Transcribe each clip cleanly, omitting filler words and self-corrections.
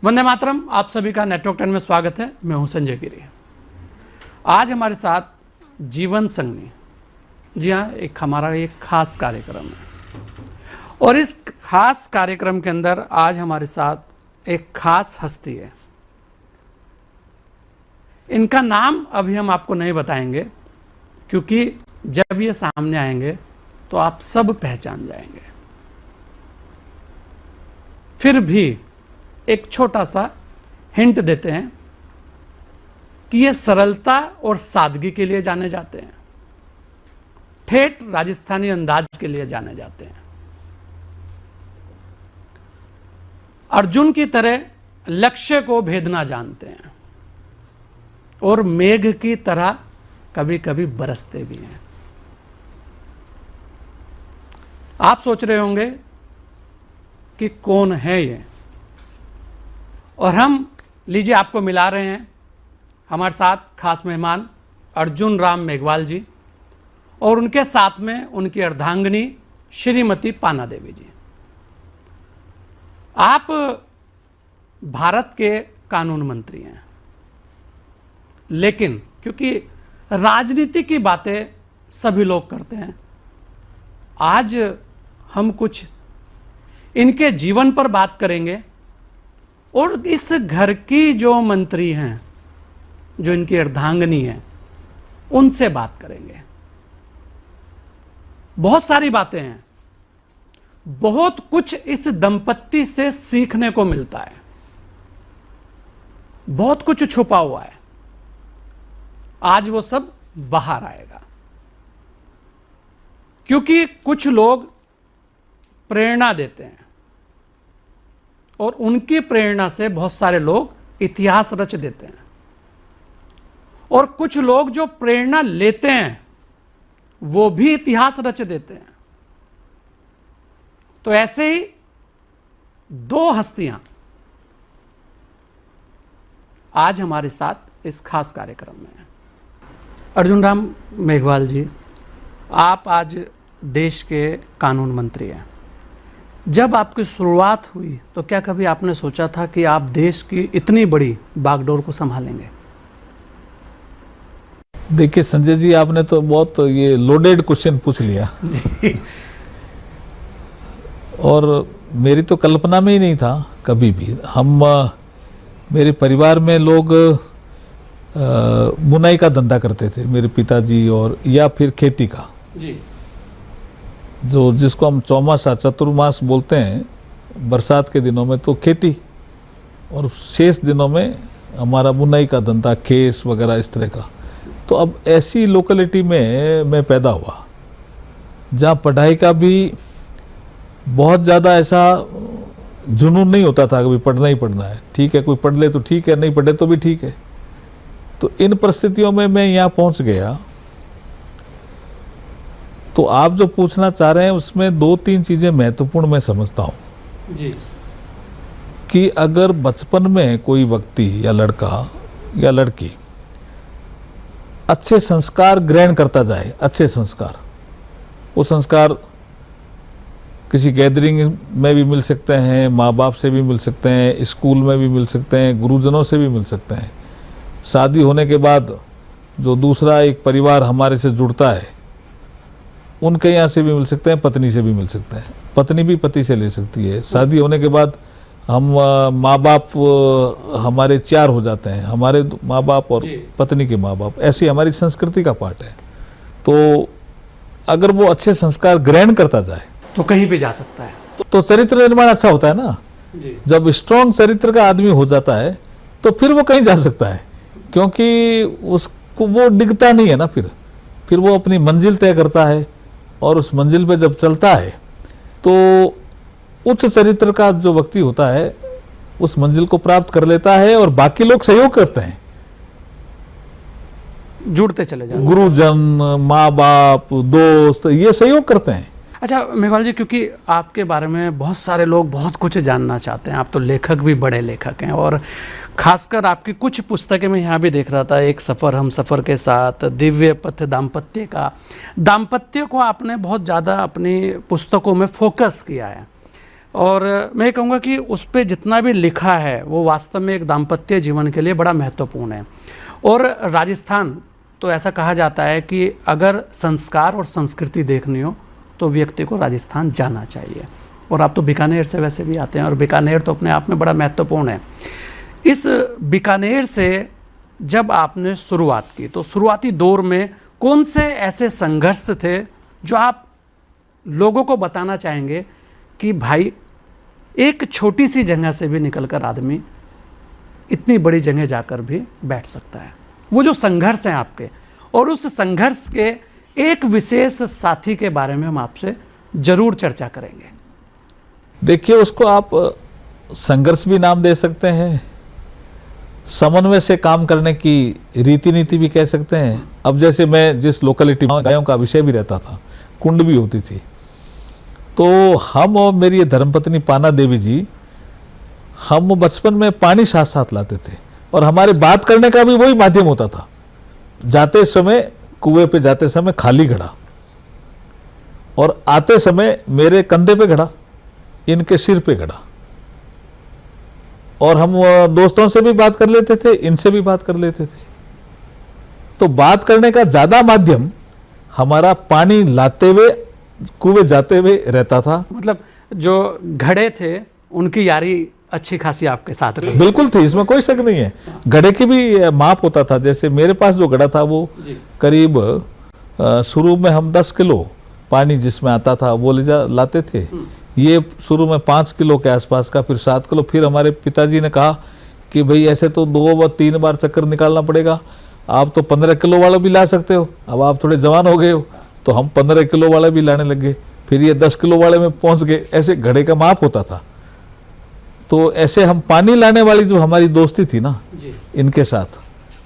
वंदे मातरम, आप सभी का नेटवर्क 10 में स्वागत है। मैं हूं संजय गिरी। आज हमारे साथ जीवन संगनी, जी हाँ, हमारा एक खास कार्यक्रम है और इस खास कार्यक्रम के अंदर आज हमारे साथ एक खास हस्ती है। इनका नाम अभी हम आपको नहीं बताएंगे क्योंकि जब ये सामने आएंगे तो आप सब पहचान जाएंगे। फिर भी एक छोटा सा हिंट देते हैं कि ये सरलता और सादगी के लिए जाने जाते हैं, ठेठ राजस्थानी अंदाज के लिए जाने जाते हैं। अर्जुन की तरह लक्ष्य को भेदना जानते हैं और मेघ की तरह कभी कभी बरसते भी हैं। आप सोच रहे होंगे कि कौन है ये, और हम लीजिए आपको मिला रहे हैं हमारे साथ खास मेहमान अर्जुन राम मेघवाल जी और उनके साथ में उनकी अर्धांगिनी श्रीमती पाना देवी जी। आप भारत के कानून मंत्री हैं, लेकिन क्योंकि राजनीति की बातें सभी लोग करते हैं, आज हम कुछ इनके जीवन पर बात करेंगे और इस घर की जो मंत्री हैं, जो इनकी अर्धांगिनी हैं, उनसे बात करेंगे। बहुत सारी बातें हैं, बहुत कुछ इस दंपत्ति से सीखने को मिलता है, बहुत कुछ छुपा हुआ है। आज वो सब बाहर आएगा क्योंकि कुछ लोग प्रेरणा देते हैं और उनकी प्रेरणा से बहुत सारे लोग इतिहास रच देते हैं, और कुछ लोग जो प्रेरणा लेते हैं वो भी इतिहास रच देते हैं। तो ऐसे ही दो हस्तियां आज हमारे साथ इस खास कार्यक्रम में हैं। अर्जुन राम मेघवाल जी, आप आज देश के कानून मंत्री हैं। जब आपकी शुरुआत हुई तो क्या कभी आपने सोचा था कि आप देश की इतनी बड़ी बागडोर को संभालेंगे? देखिए संजय जी, आपने तो बहुत ये लोडेड क्वेश्चन पूछ लिया जी। और मेरी तो कल्पना में ही नहीं था कभी भी। मेरे परिवार में लोग बुनाई का धंधा करते थे, मेरे पिताजी, और या फिर खेती का जी, जो जिसको हम चौमासा चतुर्मास बोलते हैं। बरसात के दिनों में तो खेती और शेष दिनों में हमारा बुनाई का धंधा, केस वगैरह इस तरह का। तो अब ऐसी लोकेलिटी में मैं पैदा हुआ जहाँ पढ़ाई का भी बहुत ज़्यादा ऐसा जुनून नहीं होता था, कभी पढ़ना ही पढ़ना है, ठीक है, कोई पढ़ ले तो ठीक है, नहीं पढ़े तो भी ठीक है। तो इन परिस्थितियों में मैं यहाँ पहुँच गया। तो आप जो पूछना चाह रहे हैं उसमें दो तीन चीज़ें महत्वपूर्ण मैं समझता हूँ जी। कि अगर बचपन में कोई व्यक्ति या लड़का या लड़की अच्छे संस्कार ग्रहण करता जाए, अच्छे संस्कार, वो संस्कार किसी गैदरिंग में भी मिल सकते हैं, माँ बाप से भी मिल सकते हैं, स्कूल में भी मिल सकते हैं, गुरुजनों से भी मिल सकते हैं, शादी होने के बाद जो दूसरा एक परिवार हमारे से जुड़ता है उनके यहाँ से भी मिल सकते हैं, पत्नी से भी मिल सकते हैं, पत्नी भी पति से ले सकती है। शादी होने के बाद हम माँ बाप हमारे चार हो जाते हैं, हमारे माँ बाप और पत्नी के माँ बाप, ऐसी हमारी संस्कृति का पार्ट है। तो अगर वो अच्छे संस्कार ग्रहण करता जाए तो कहीं भी जा सकता है। तो चरित्र निर्माण अच्छा होता है ना जी। जब स्ट्रॉन्ग चरित्र का आदमी हो जाता है तो फिर वो कहीं जा सकता है, क्योंकि उसको वो डिगता नहीं है ना। फिर वो अपनी मंजिल तय करता है और उस मंजिल पे जब चलता है तो उच्च चरित्र का जो व्यक्ति होता है उस मंजिल को प्राप्त कर लेता है और बाकी लोग सहयोग करते हैं, जुड़ते चले जाते हैं। गुरुजन, माँ बाप, दोस्त, ये सहयोग करते हैं। अच्छा मेघवाल जी, क्योंकि आपके बारे में बहुत सारे लोग बहुत कुछ जानना चाहते हैं, आप तो लेखक भी बड़े लेखक हैं, और खासकर आपकी कुछ पुस्तकें मैं यहाँ भी देख रहा था, एक सफ़र हम सफ़र के साथ, दिव्य पथ दाम्पत्य का। दाम्पत्य को आपने बहुत ज़्यादा अपनी पुस्तकों में फोकस किया है। और मैं कहूँगा कि उस पर जितना भी लिखा है वो वास्तव में एक दाम्पत्य जीवन के लिए बड़ा महत्वपूर्ण है। और राजस्थान तो ऐसा कहा जाता है कि अगर संस्कार और संस्कृति देखनी हो तो व्यक्ति को राजस्थान जाना चाहिए। और आप तो बीकानेर से वैसे भी आते हैं, और बीकानेर तो अपने आप में बड़ा महत्वपूर्ण है। इस बीकानेर से जब आपने शुरुआत की तो शुरुआती दौर में कौन से ऐसे संघर्ष थे जो आप लोगों को बताना चाहेंगे कि भाई एक छोटी सी जगह से भी निकलकर आदमी इतनी बड़ी जगह जाकर भी बैठ सकता है? वो जो संघर्ष हैं आपके, और उस संघर्ष के एक विशेष साथी के बारे में हम आपसे जरूर चर्चा करेंगे। देखिए, उसको आप संघर्ष भी नाम दे सकते हैं, समन्वय से काम करने की रीति नीति भी कह सकते हैं। अब जैसे मैं जिस लोकेलिटी में गायों का विषय भी रहता था, कुंड भी होती थी, तो हम और मेरी ये धर्मपत्नी पाना देवी जी, हम बचपन में पानी साथ साथ लाते थे, और हमारे बात करने का भी वही माध्यम होता था। जाते समय कुएं पे जाते समय खाली घड़ा, और आते समय मेरे कंधे पे घड़ा, इनके सिर पे घड़ा, और हम दोस्तों से भी बात कर लेते थे, इनसे भी बात कर लेते थे। तो बात करने का ज्यादा माध्यम हमारा पानी लाते हुए कुएं जाते हुए रहता था। मतलब जो घड़े थे उनकी यारी अच्छी खासी आपके साथ रही? बिल्कुल थी, इसमें कोई शक नहीं है। घड़े की भी माप होता था। जैसे मेरे पास जो घड़ा था वो करीब शुरू में हम 10 किलो पानी जिसमें आता था वो लाते थे। ये शुरू में 5 किलो के आसपास का, फिर 7 किलो। फिर हमारे पिताजी ने कहा कि भाई ऐसे तो 2-3 बार चक्कर निकालना पड़ेगा, आप तो 15 किलो वाला भी ला सकते हो, अब आप थोड़े जवान हो गए हो। तो हम 15 किलो वाला भी लाने लगे, फिर ये 10 किलो वाले में पहुंच गए। ऐसे घड़े का माप होता था। तो ऐसे हम पानी लाने वाली जो हमारी दोस्ती थी ना इनके साथ,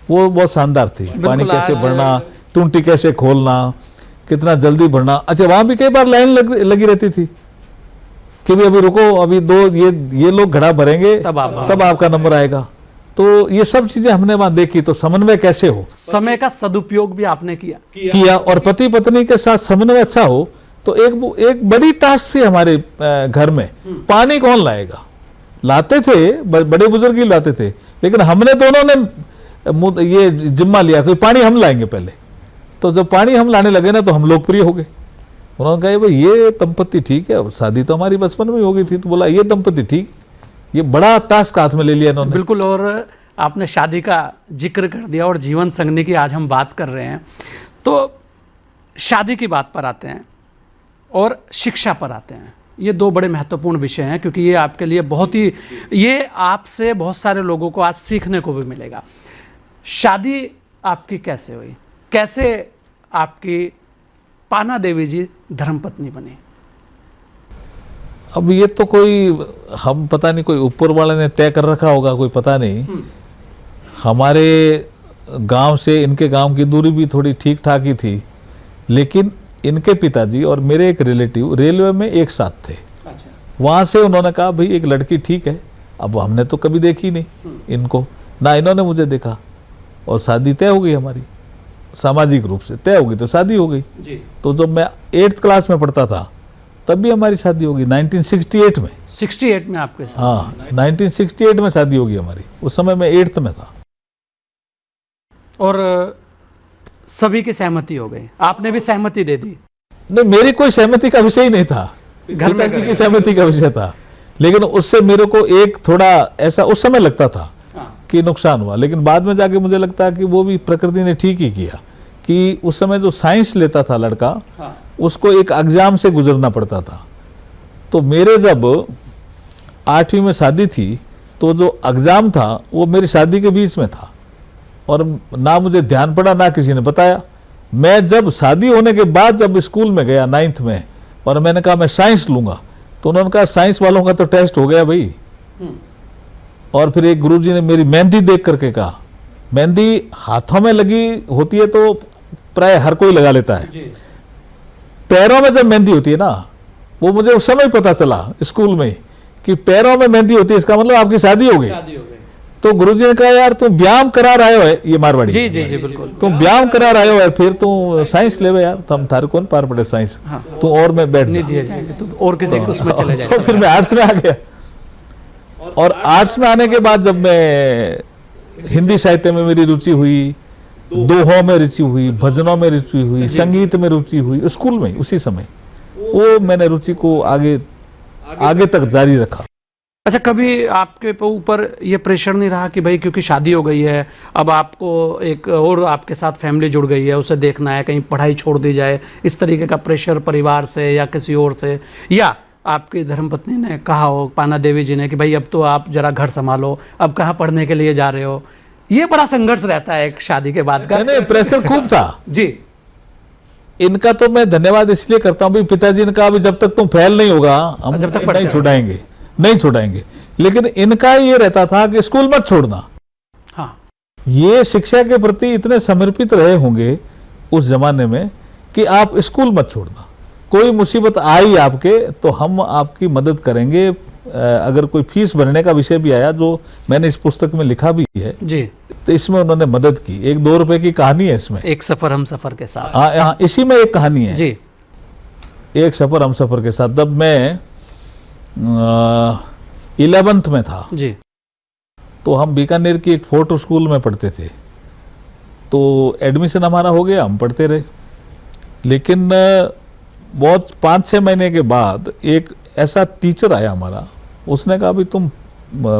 वो बहुत शानदार थी। पानी कैसे भरना, टूंटी कैसे खोलना, कितना जल्दी भरना। अच्छा, वहां भी कई बार लाइन लगी रहती थी कि भी अभी रुको, अभी ये लोग घड़ा भरेंगे तब आपका नंबर आएगा। तो ये सब चीजें हमने वहां देखी। तो समन्वय कैसे हो, समय का सदुपयोग भी आपने किया और पति पत्नी के साथ समन्वय अच्छा हो। तो एक बड़ी टास्क थी हमारे घर में, पानी कौन लाएगा। लाते थे, बड़े बुजुर्ग ही लाते थे, लेकिन हमने दोनों ने ये जिम्मा लिया कि पानी हम लाएंगे पहले। तो जब पानी हम लाने लगे ना तो हम लोकप्रिय हो गए। उन्होंने कहा भाई ये दंपत्ति ठीक है। शादी तो हमारी बचपन में हो गई थी, तो बोला ये दंपत्ति ठीक, ये बड़ा टास्क हाथ में ले लिया इन्होंने। बिल्कुल। और आपने शादी का जिक्र कर दिया और जीवन संगनी की आज हम बात कर रहे हैं, तो शादी की बात पर आते हैं और शिक्षा पर आते हैं। ये दो बड़े महत्वपूर्ण विषय हैं, क्योंकि ये आपके लिए बहुत ही, ये आपसे बहुत सारे लोगों को आज सीखने को भी मिलेगा। शादी आपकी कैसे हुई, कैसे आपकी पाना देवी जी धर्मपत्नी बनी? अब ये तो कोई, हम पता नहीं, कोई ऊपर वाले ने तय कर रखा होगा, कोई पता नहीं। हमारे गांव से इनके गांव की दूरी भी थोड़ी ठीक ठाक ही थी, लेकिन इनके पिताजी और मेरे एक रिलेटिव रेलवे में एक साथ थे। अच्छा। वहाँ से उन्होंने कहा भाई एक लड़की ठीक है। अब हमने तो कभी देखी नहीं इनको, ना इन्होंने मुझे देखा, और शादी तय हो गई हमारी, सामाजिक रूप से तय हो गई, तो शादी हो गई जी। तो जब मैं 8th क्लास में पढ़ता था तब भी हमारी शादी होगी 1968 में। 68 में आपके साथ? हाँ, 1968 में शादी होगी हमारी। उस समय मैं 8th में था। और सभी की सहमति हो गई, आपने भी सहमति दे दी? नहीं, मेरी कोई सहमति का विषय ही नहीं था, घर में की सहमति का विषय था। लेकिन उससे मेरे को एक थोड़ा ऐसा उस समय लगता था कि नुकसान हुआ, लेकिन बाद में जाके मुझे लगता है कि वो भी प्रकृति ने ठीक ही किया। कि उस समय जो साइंस लेता था लड़का, उसको एक एग्जाम से गुजरना पड़ता था। तो मेरे जब 8वीं में शादी थी, तो जो एग्जाम था वो मेरी शादी के बीच में था, और ना मुझे ध्यान पड़ा ना किसी ने बताया। मैं जब शादी होने के बाद जब स्कूल में गया 9th में, और मैंने कहा मैं साइंस लूंगा, तो उन्होंने कहा साइंस वालों का तो टेस्ट हो गया भाई। और फिर एक गुरुजी ने मेरी मेहंदी देख करके कहा, मेहंदी हाथों में लगी होती है तो प्राय हर कोई लगा लेता है, पैरों में जब मेहंदी होती है ना, वो मुझे उस समय पता चला स्कूल में कि पैरों में मेहंदी होती है, इसका मतलब आपकी शादी हो गई। तो गुरुजी ने कहा यार तुम व्यायाम करा रहे हो, ये मारवाड़ी जी जी जी बिल्कुल। तुम व्यायाम करा रहे हो, फिर तुम साइंस ले यार, तुम थारे कौन पार पड़े साइंस, तू और मैं बैठ नहीं जा। दिए जाएंगे तो और किसी को उसमें चले तो जाए। फिर मैं आर्ट्स में आ गया, और आर्ट्स में आने के बाद जब मैं हिंदी साहित्य में मेरी रुचि हुई, दोहों में रुचि हुई, भजनों में रुचि हुई, संगीत में रुचि हुई, स्कूल में उसी समय वो मैंने रुचि को आगे तक जारी रखा। अच्छा, कभी आपके ऊपर ये प्रेशर नहीं रहा कि भाई क्योंकि शादी हो गई है, अब आपको एक और आपके साथ फैमिली जुड़ गई है, उसे देखना है, कहीं पढ़ाई छोड़ दी जाए, इस तरीके का प्रेशर परिवार से या किसी और से, या आपकी धर्मपत्नी ने कहा हो, पाना देवी जी ने, कि भाई अब तो आप जरा घर संभालो, अब कहाँ पढ़ने के लिए जा रहे हो? ये बड़ा संघर्ष रहता है एक शादी के बाद का। नहीं, प्रेशर खूब था जी। इनका तो मैं धन्यवाद इसलिए करता हूँ भाई, पिताजी ने कहा अभी जब तक तुम फेल नहीं होगा हम जब तक नहीं छुड़ाएंगे, लेकिन इनका ये रहता था कि स्कूल मत छोड़ना। हाँ, ये शिक्षा के प्रति इतने समर्पित रहे होंगे उस जमाने में कि आप स्कूल मत छोड़ना, कोई मुसीबत आई आपके तो हम आपकी मदद करेंगे। अगर कोई फीस भरने का विषय भी आया, जो मैंने इस पुस्तक में लिखा भी है जी, तो इसमें उन्होंने मदद की। 1-2 रुपए की कहानी है इसमें, एक सफर हम सफर के साथ। हाँ, इसी में एक कहानी है जी। एक सफर हम सफर के साथ। जब मैं 11th में था जी, तो हम बीकानेर की एक फोर्ट स्कूल में पढ़ते थे, तो एडमिशन हमारा हो गया, हम पढ़ते रहे। लेकिन बहुत 5-6 महीने के बाद एक ऐसा टीचर आया हमारा, उसने कहा भाई तुम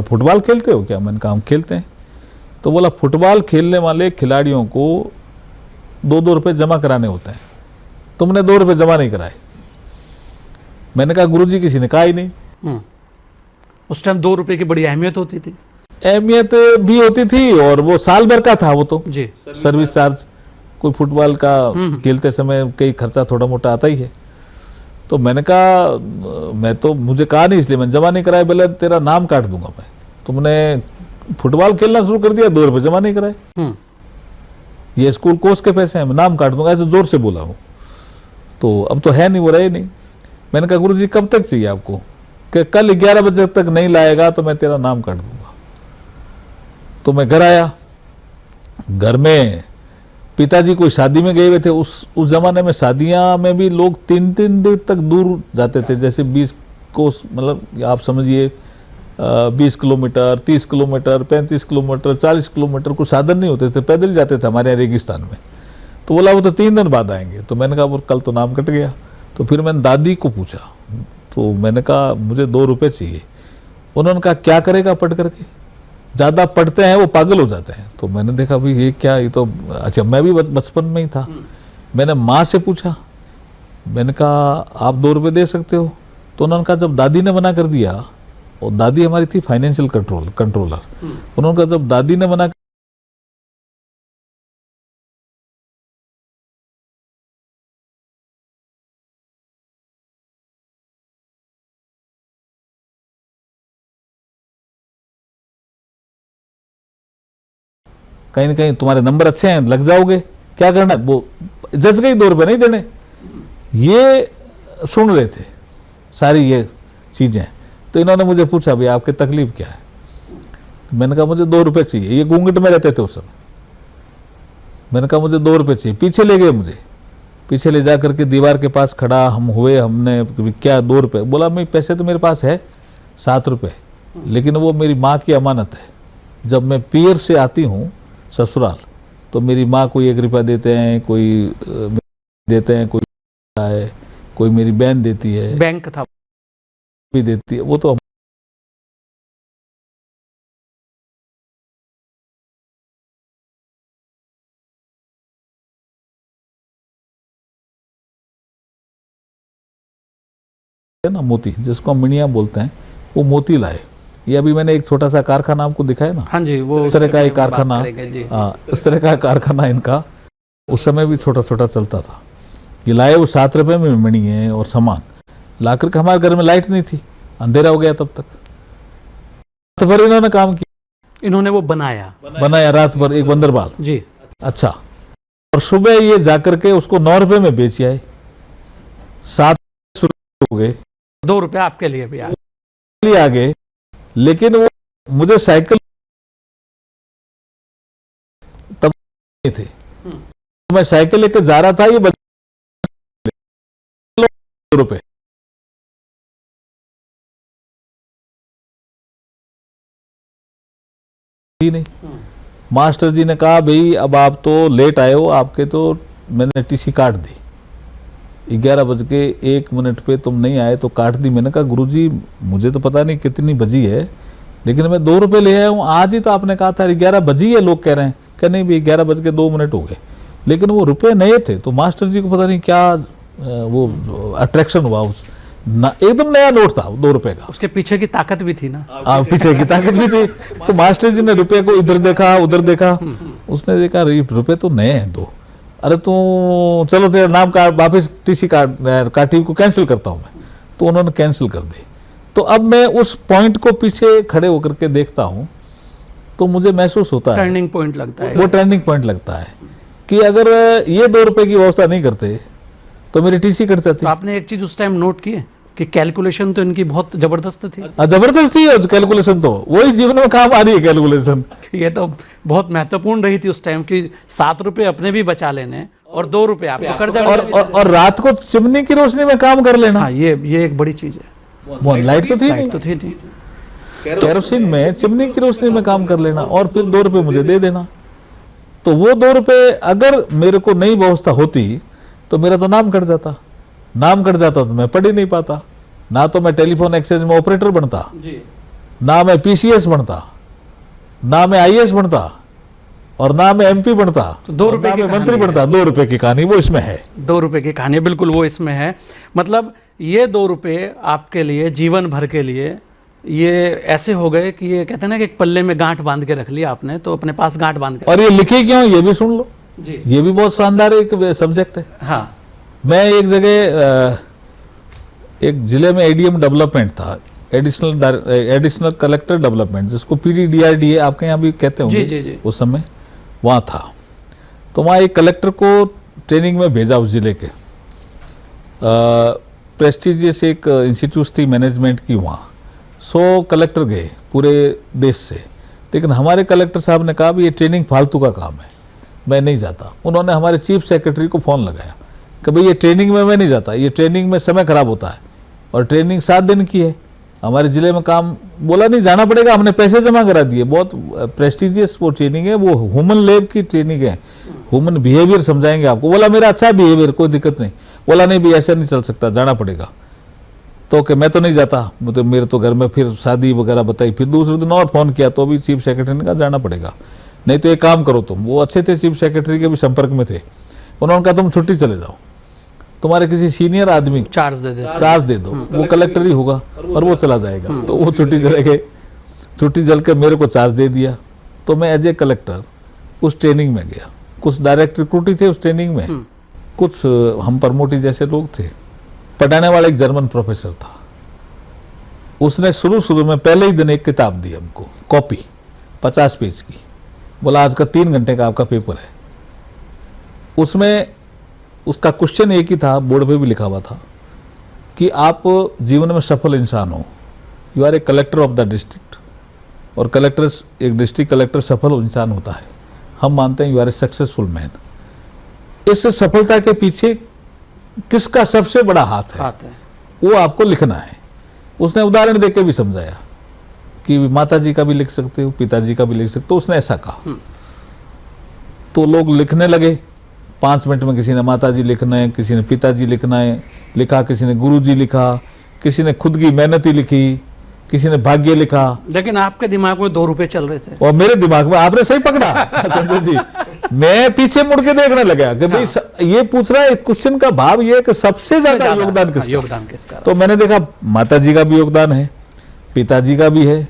फुटबॉल खेलते हो क्या? मैंने कहा हम खेलते हैं। तो बोला फुटबॉल खेलने वाले खिलाड़ियों को 2-2 रुपये जमा कराने होते हैं, तुमने 2 रुपये जमा नहीं कराए। मैंने कहा गुरुजी किसी ने कहा ही नहीं। उस टाइम 2 रुपए की बड़ी अहमियत होती थी। अहमियत भी होती थी, और वो साल भर का था वो तो जी, सर्विस चार्ज, कोई फुटबॉल का खेलते समय कई खर्चा थोड़ा मोटा आता ही है। तो मैंने कहा मुझे कहा नहीं इसलिए मैंने जमा नहीं कराया। बोले तेरा नाम काट दूंगा मैं, तुमने फुटबॉल खेलना शुरू कर दिया, 2 रुपये जमा नहीं कराए, ये स्कूल कोर्स के पैसे हैं, मैं नाम काट दूंगा, ऐसे जोर से बोला हूँ। तो अब तो है नहीं, वो रहे नहीं। मैंने कहा गुरुजी कब तक चाहिए आपको? कि कल 11 बजे तक नहीं लाएगा तो मैं तेरा नाम काट दूंगा। तो मैं घर आया, घर में पिताजी कोई शादी में गए हुए थे। उस जमाने में शादियां में भी लोग 3-3 दिन तक दूर जाते थे, जैसे 20 कोस, मतलब आप समझिए 20 किलोमीटर, 30 किलोमीटर, 35 किलोमीटर, 40 किलोमीटर, कुछ साधन नहीं होते थे, पैदल जाते थे हमारे यहाँ रेगिस्तान में। तो बोला वो तो 3 दिन बाद आएंगे। तो मैंने कहा वो कल तो नाम कट गया। तो फिर मैंने दादी को पूछा, तो मैंने कहा मुझे 2 रुपये चाहिए। उन्होंने कहा क्या करेगा पढ़ करके? ज़्यादा पढ़ते हैं वो पागल हो जाते हैं। तो मैंने देखा भाई ये क्या, ये तो अच्छा, मैं भी बचपन में ही था। मैंने माँ से पूछा, मैंने कहा आप 2 रुपये दे सकते हो? तो उन्होंने कहा जब दादी ने मना कर दिया, और दादी हमारी थी फाइनेंशियल कंट्रोलर, उन्होंने कहा जब दादी ने मना कहीं ना कहीं तुम्हारे नंबर अच्छे हैं, लग जाओगे, क्या करना है? वो जज गई, 2 रुपये नहीं देने। ये सुन रहे थे सारी ये चीज़ें। तो इन्होंने मुझे पूछा भाई आपकी तकलीफ क्या है? मैंने कहा मुझे 2 रुपये चाहिए। ये घूंघट में रहते थे उस समय। मैंने कहा मुझे 2 रुपये चाहिए। पीछे ले गए मुझे, पीछे ले जा करके दीवार के पास खड़ा हम हुए। हमने क्या 2 रुपये? बोला मैं पैसे तो मेरे पास है 7 रुपये, लेकिन वो मेरी माँ की अमानत है। जब मैं पियर से आती हूँ ससुराल, तो मेरी माँ कोई 1 रुपया देते हैं, कोई देते हैं, कोई मेरी बहन देती है, बैंक था भी देती है, वो तो है ना, मोती जिसको हम मिनिया बोलते हैं, वो मोती लाए। ये अभी मैंने एक छोटा सा कारखाना आपको दिखाया ना। हाँ जी, वो इस तरह का एक कारखाना, इस तरह का कारखाना इनका उस समय भी छोटा छोटा चलता था। ये लाए वो 7 रुपये में मणि है और सामान ला करके। हमारे घर में लाइट नहीं थी, अंधेरा हो गया तब तक। रात भर इन्होंने काम किया, इन्होंने वो बनाया रात भर एक बंदरबाल जी। अच्छा, और सुबह ये जाकर के उसको 9 रुपये में बेच आए। 7 हो गए, 2 रुपये आपके लिए भी आ गए। लेकिन वो मुझे साइकिल थे, तो मैं साइकिल लेके जा रहा था, ये ₹2 ही नहीं। मास्टर जी ने कहा भाई अब आप तो लेट आए हो, आपके तो मैंने टीसी काट दी, 11:01 पे तुम नहीं आए तो काट दी। मैंने कहा गुरुजी मुझे तो पता नहीं कितनी बजी है, लेकिन मैं ₹2 ले आया हूँ, आज ही तो आपने कहा था 11 बजी है, लोग कह रहे हैं। कह नहीं भाई 11:02 हो गए, लेकिन वो रुपए नए थे, तो मास्टर जी को पता नहीं क्या वो अट्रैक्शन हुआ, उस एकदम नया नोट था ₹2 का, उसके पीछे की ताकत भी थी ना। पीछे की ताकत भी थी। तो मास्टर जी ने रुपए को इधर देखा उधर देखा, उसने देखा रुपए तो नए हैं 2। अरे तो चलो तेरा नाम का वापिस टीसी काटी को कैंसिल करता हूं मैं, तो उन्होंने कैंसिल कर दी। तो अब मैं उस पॉइंट को पीछे खड़े होकर के देखता हूं, तो मुझे महसूस होता है टर्निंग पॉइंट लगता है, वो टर्निंग पॉइंट लगता है कि अगर ये ₹2 की व्यवस्था नहीं करते तो मेरी टीसी कट जाती। तो आपने एक चीज उस टाइम नोट की है कि कैलकुलेशन तो इनकी बहुत जबरदस्त थी। जबरदस्ती है कैलकुलेशन, तो वही जीवन में काम आ रही है कैलकुलेशन। ये तो बहुत महत्वपूर्ण रही थी उस टाइम की, ₹7 अपने भी बचा लेने और ₹2 आपको कर्जा और रात को चिमनी की रोशनी में काम कर लेना। हाँ, ये एक बड़ी चीज है। वो लाइट तो थी नहीं, तो थी नहीं, केरोसिन में चिमनी की रोशनी में काम कर लेना और फिर ₹2 मुझे दे देना। तो वो ₹2 अगर मेरे को नई व्यवस्था होती तो मेरा तो नाम कट जाता, नाम कट जाता तो मैं पढ़ ही नहीं पाता, ना तो मैं टेलीफोन एक्सचेंज में ऑपरेटर बनता, ना मैं पीसीएस बनता, ना मैं आईएएस बनता, और ना मैं एमपी बनता, तो ₹2 की मंत्री बनता। ₹2 की कहानी वो इसमें है, ₹2 की कहानी बिल्कुल वो इसमें है। मतलब ये ₹2 आपके लिए जीवन भर के लिए ये ऐसे हो गए कि ये कहते हैं ना कि एक पल्ले में गांठ बांध के रख लिया आपने, तो अपने पास गांठ बांध के। और ये लिखे क्यों ये भी सुन लो जी, ये भी बहुत शानदार एक सब्जेक्ट है। हाँ, मैं एक जगह एक जिले में एडीएम डेवलपमेंट था, एडिशनल कलेक्टर डेवलपमेंट, जिसको पीडीडीआरडीए आपके यहाँ भी कहते होंगे, जी, जी। उस समय वहाँ था। तो वहाँ एक कलेक्टर को ट्रेनिंग में भेजा उस जिले के, प्रेस्टिजियस एक इंस्टीट्यूट थी मैनेजमेंट की, वहाँ 100 कलेक्टर गए पूरे देश से, लेकिन हमारे कलेक्टर साहब ने कहा भी ये ट्रेनिंग फालतू का काम है, मैं नहीं जाता। उन्होंने हमारे चीफ सेक्रेटरी को फ़ोन लगाया कि भाई ये ट्रेनिंग में मैं नहीं जाता, ये ट्रेनिंग में समय खराब होता है, और ट्रेनिंग 7 दिन की है, हमारे ज़िले में काम। बोला नहीं जाना पड़ेगा, हमने पैसे जमा करा दिए, बहुत प्रेस्टिजियस वो ट्रेनिंग है, वो ह्यूमन लैब की ट्रेनिंग है, ह्यूमन बिहेवियर समझाएंगे आपको। बोला मेरा अच्छा बिहेवियर, कोई दिक्कत नहीं। बोला नहीं भी ऐसा नहीं चल सकता, जाना पड़ेगा। तो कि मैं तो नहीं जाता, मतलब मेरे तो घर में फिर शादी वगैरह बताई। फिर दूसरे दिन और फ़ोन किया तो भी चीफ सेक्रेटरी ने कहा जाना पड़ेगा, नहीं तो एक काम करो तुम। वो अच्छे थे, चीफ सेक्रेटरी के भी संपर्क में थे। उन्होंने कहा तुम छुट्टी चले जाओ, तुम्हारे किसी सीनियर आदमी चार्ज दे दो, वो कलेक्टर ही होगा और वो चला जाएगा। तो वो छुट्टी चले गए, छुट्टी चल के मेरे को चार्ज दे दिया। तो मैं एज ए कलेक्टर उस ट्रेनिंग में गया। कुछ डायरेक्ट रिक्रूटी थे उस ट्रेनिंग में, कुछ हम प्रमोटी जैसे लोग थे। पढ़ाने वाला एक जर्मन प्रोफेसर था, उसने शुरू में पहले ही दिन एक किताब दी हमको, कॉपी 50 पेज की। बोला आज का 3 घंटे का आपका पेपर है। उसमें उसका क्वेश्चन एक ही था, बोर्ड पे भी लिखा हुआ था कि आप जीवन में सफल इंसान हो, you are a collector of the district. और कलेक्टर, एक डिस्ट्रिक्ट कलेक्टर सफल इंसान होता है, हम मानते हैं you are a successful man. इस सफलता के पीछे किसका सबसे बड़ा हाथ है वो आपको लिखना है। उसने उदाहरण देके भी समझाया कि माता जी का भी लिख सकते हो, पिताजी का भी लिख सकते हो। उसने ऐसा कहा तो लोग लिखने लगे। 5 मिनट में किसी ने माता जी लिखना है, किसी ने पिताजी लिखना है लिखा, किसी ने गुरु जी लिखा, किसी ने खुद की मेहनती लिखी, किसी ने भाग्य लिखा। लेकिन आपके दिमाग में ₹2 चल रहे थे और मेरे दिमाग में, आपने सही पकड़ा चंद्र जी, मैं पीछे मुड़ के देखने लगा कि भाई ये पूछ रहा है, क्वेश्चन का भाव ये है कि सबसे ज्यादा योगदान किसका। तो मैंने देखा माता जी का भी योगदान है, पिताजी का भी है,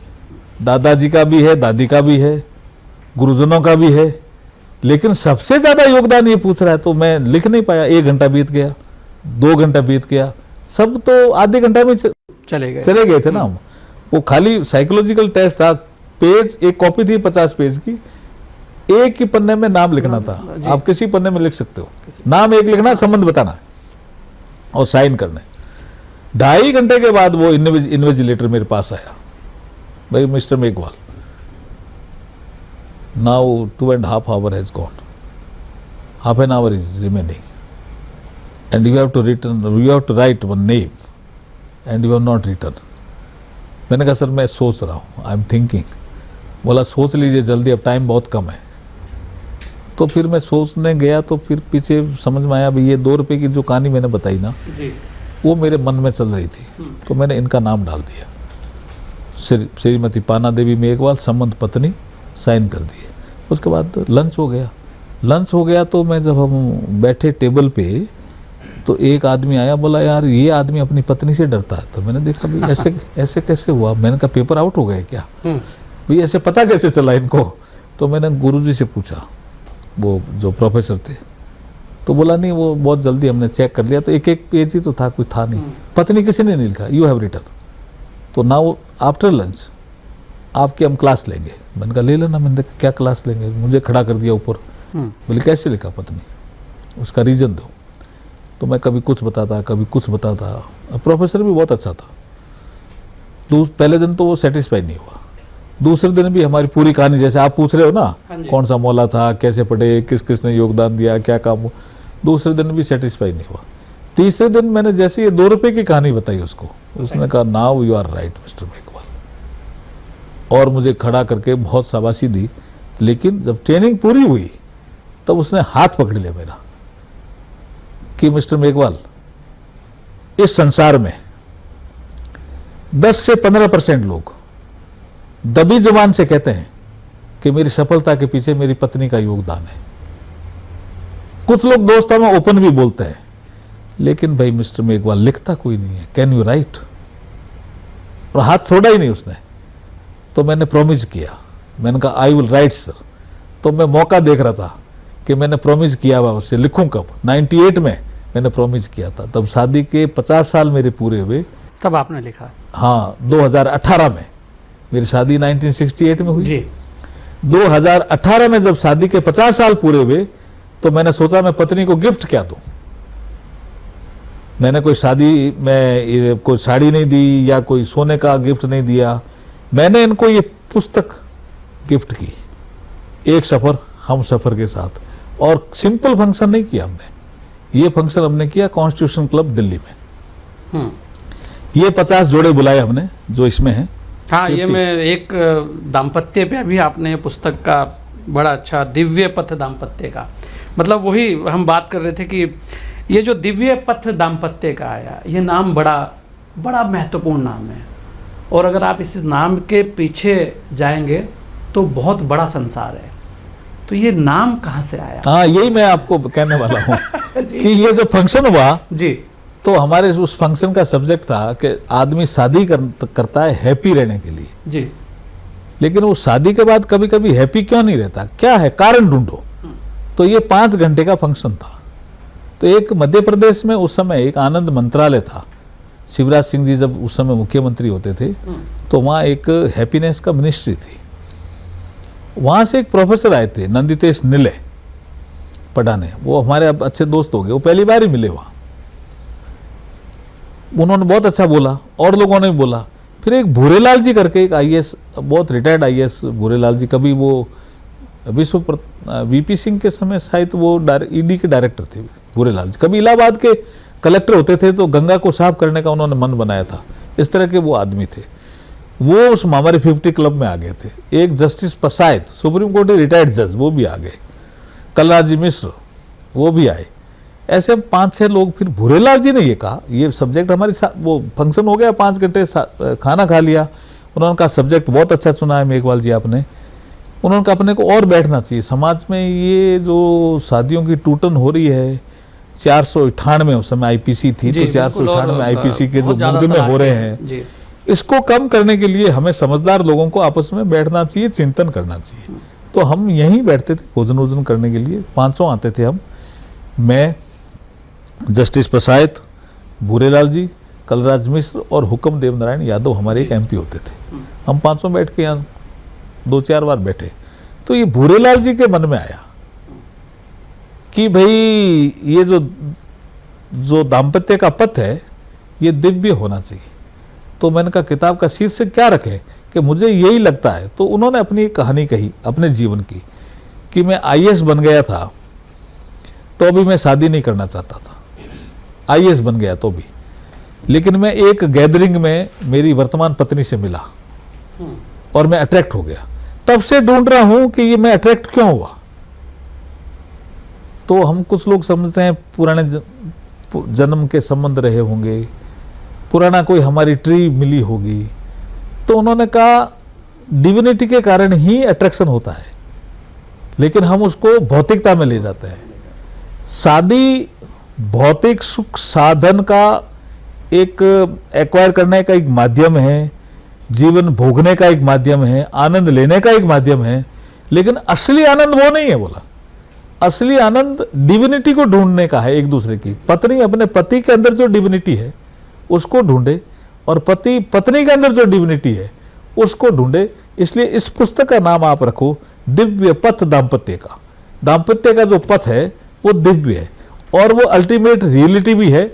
दादाजी का भी है, दादी का भी है, गुरुजनों का भी है, लेकिन सबसे ज्यादा योगदान ये पूछ रहा है। तो मैं लिख नहीं पाया। 1 घंटा बीत गया, 2 घंटा बीत गया, सब तो आधे घंटे में चले गए थे ना हम। वो खाली साइकोलॉजिकल टेस्ट था। पेज, एक कॉपी थी 50 पेज की, एक ही पन्ने में नाम लिखना था। आप किसी पन्ने में लिख सकते हो, नाम एक लिखना, संबंध बताना और साइन करने। 2.5 घंटे के बाद वो इन्विजिलेटर मेरे पास आया, भाई mister Meghwal, now 2.5 hours has gone, half an hour is remaining and you have to write one name and you have not written. मैंने कहा सर मैं सोच रहा हूँ, आई एम थिंकिंग। बोला सोच लीजिए जल्दी, अब टाइम बहुत कम है। तो फिर मैं सोचने गया तो फिर पीछे समझ में आया भाई ये 2 रुपये की जो कहानी मैंने बताई ना जी। वो मेरे मन में चल रही थी, तो मैंने इनका नाम डाल दिया, श्रीमती पाना देवी मेघवाल संबंध पत्नी, साइन कर दिए। उसके बाद लंच हो गया तो मैं जब हम बैठे टेबल पे तो एक आदमी आया, बोला यार ये आदमी अपनी पत्नी से डरता है। तो मैंने देखा भाई ऐसे कैसे हुआ। मैंने कहा पेपर आउट हो गए क्या भाई, ऐसे पता कैसे चला इनको। तो मैंने गुरुजी से पूछा, वो जो प्रोफेसर थे, तो बोला नहीं वो बहुत जल्दी हमने चेक कर लिया, तो एक पेज ही तो था, कुछ था नहीं। पत्नी किसी ने नहीं लिखा, यू हैव रिटन। तो नाउ आफ्टर लंच आपकी हम क्लास लेंगे। मैंने कहा ले लेना। मैंने कहा क्या क्लास लेंगे, मुझे खड़ा कर दिया ऊपर। बोले कैसे लिखा पत्नी, उसका रीजन दो। तो मैं कभी कुछ बताता कभी कुछ बताता। प्रोफेसर भी बहुत अच्छा था। पहले दिन तो वो सेटिस्फाई नहीं हुआ, दूसरे दिन भी हमारी पूरी कहानी जैसे आप पूछ रहे हो ना, कौन सा मौला था, कैसे पढ़े, किस किस ने योगदान दिया, क्या काम हो, दूसरे दिन भी सेटिस्फाई नहीं हुआ। तीसरे दिन मैंने जैसे ये 2 रुपये की कहानी बताई उसको, उसने कहा now you are right mister Meghwal, और मुझे खड़ा करके बहुत शाबाशी दी। लेकिन जब ट्रेनिंग पूरी हुई तब उसने हाथ पकड़ लिया मेरा कि मिस्टर मेघवाल, इस संसार में 10 से 15% लोग दबी जुबान से कहते हैं कि मेरी सफलता के पीछे मेरी पत्नी का योगदान है। कुछ लोग दोस्तों में ओपन भी बोलते हैं, लेकिन भाई मिस्टर मेघवाल लिखता कोई नहीं है, कैन यू राइट। और हाथ छोड़ा ही नहीं उसने। तो मैंने प्रॉमिस किया, मैंने कहा आई विल राइट सर। तो मैं मौका देख रहा था कि मैंने प्रॉमिस किया हुआ उससे लिखूं कब। 98 में मैंने प्रॉमिस किया था, तब शादी के 50 साल मेरे पूरे हुए, तब आपने लिखा। हाँ 2018 में मेरी शादी 1968 में हुई जी। 2018 में जब शादी के 50 साल पूरे हुए तो मैंने सोचा मैं पत्नी को गिफ्ट क्या दूं। मैंने कोई शादी में कोई साड़ी नहीं दी या कोई सोने का गिफ्ट नहीं दिया। मैंने इनको ये पुस्तक गिफ्ट की, एक सफर हम सफर के साथ। और सिंपल फंक्शन नहीं किया हमने, ये फंक्शन हमने किया कॉन्स्टिट्यूशन क्लब दिल्ली में। ये 50 जोड़े बुलाए हमने जो इसमें है। हाँ, ये मैं एक दाम्पत्य पे अभी आपने पुस्तक का बड़ा अच्छा दिव्य पथ दाम्पत्य का, मतलब वही हम बात कर रहे थे कि ये जो दिव्य पथ दाम्पत्य का आया, ये नाम बड़ा बड़ा महत्वपूर्ण नाम है। और अगर आप इस नाम के पीछे जाएंगे तो बहुत बड़ा संसार है। तो ये नाम कहाँ से आया? हाँ, यही मैं आपको कहने वाला हूँ कि ये जो फंक्शन हुआ जी, तो हमारे उस फंक्शन का सब्जेक्ट था कि आदमी शादी करता है हैप्पी रहने के लिए जी, लेकिन वो शादी के बाद कभी कभी हैप्पी क्यों नहीं रहता, क्या है कारण ढूंढो। तो ये 5 घंटे का फंक्शन था। तो एक मध्य प्रदेश में उस समय एक आनंद मंत्रालय था, शिवराज सिंह जी जब उस समय मुख्यमंत्री होते थे, तो वहाँ एक हैप्पीनेस का मिनिस्ट्री थी। वहाँ से एक प्रोफेसर आए थे नंदितेश निले पढ़ाने, वो हमारे अब अच्छे दोस्त हो गए, वो पहली बार ही मिले वहाँ। उन्होंने बहुत अच्छा बोला और लोगों ने भी बोला। फिर एक भूरेलाल जी करके एक आईएएस, बहुत रिटायर्ड आईएएस भूरेलाल जी, कभी वो वीपी सिंह के समय शायद वो ईडी के डायरेक्टर थे भूरेलाल जी, कभी इलाहाबाद के कलेक्टर होते थे, तो गंगा को साफ करने का उन्होंने मन बनाया था। इस तरह के वो आदमी थे। वो उस हमारे 50 क्लब में आ गए थे। एक जस्टिस पसायत, सुप्रीम कोर्ट के रिटायर्ड जज, वो भी आ गए। कलराज मिश्र वो भी आए। ऐसे 5-6 लोग। फिर भूरेलाल जी ने ये कहा, ये सब्जेक्ट हमारे साथ, वो फंक्शन हो गया, 5 घंटे खाना खा लिया। उन्होंने कहा सब्जेक्ट बहुत अच्छा चुना है मेघवाल जी आपने। उन्होंने कहा अपने को और बैठना चाहिए समाज में, ये जो शादियों की टूटन हो रही है। 498 उस समय आईपीसी थी, तो 498 आईपीसी के जो मुकदमे हो रहे हैं, इसको कम करने के लिए हमें समझदार लोगों को आपस में बैठना चाहिए, चिंतन करना चाहिए। तो हम यहीं बैठते थे भोजन वोजन करने के लिए। 500 आते थे हम, मैं, जस्टिस पसायत, भूरेलाल जी, कलराज मिश्र और हुक्म देव नारायण यादव हमारे एक एमपी होते थे। हम 500 बैठ के यहाँ 2-4 बार बैठे। तो ये भूरेलाल जी के मन में आया कि भाई ये जो दाम्पत्य का पथ है ये दिव्य होना चाहिए। तो मैंने कहा किताब का शीर्षक क्या रखें कि मुझे यही लगता है। तो उन्होंने अपनी एक कहानी कही अपने जीवन की कि मैं आईएएस बन गया था तो अभी मैं शादी नहीं करना चाहता था, आईएएस बन गया तो भी, लेकिन मैं एक गैदरिंग में मेरी वर्तमान पत्नी से मिला और मैं अट्रैक्ट हो गया। तब से ढूंढ रहा हूं कि ये मैं अट्रैक्ट क्यों हुआ। तो हम कुछ लोग समझते हैं पुराने जन्म के संबंध रहे होंगे, पुराना कोई हमारी ट्री मिली होगी। तो उन्होंने कहा डिविनिटी के कारण ही अट्रैक्शन होता है, लेकिन हम उसको भौतिकता में ले जाते हैं। शादी भौतिक सुख साधन का एक एक्वायर करने का एक माध्यम है, जीवन भोगने का एक माध्यम है, आनंद लेने का एक माध्यम है, लेकिन असली आनंद वो नहीं है। बोला असली आनंद डिविनिटी को ढूंढने का है, एक दूसरे की। पत्नी अपने पति के अंदर जो डिविनिटी है उसको ढूंढे, और पति पत्नी के अंदर जो डिविनिटी है उसको ढूंढे। इसलिए इस पुस्तक का नाम आप रखो दिव्य पथ दाम्पत्य का। दाम्पत्य का जो पथ है वो दिव्य है और वो अल्टीमेट रियलिटी भी है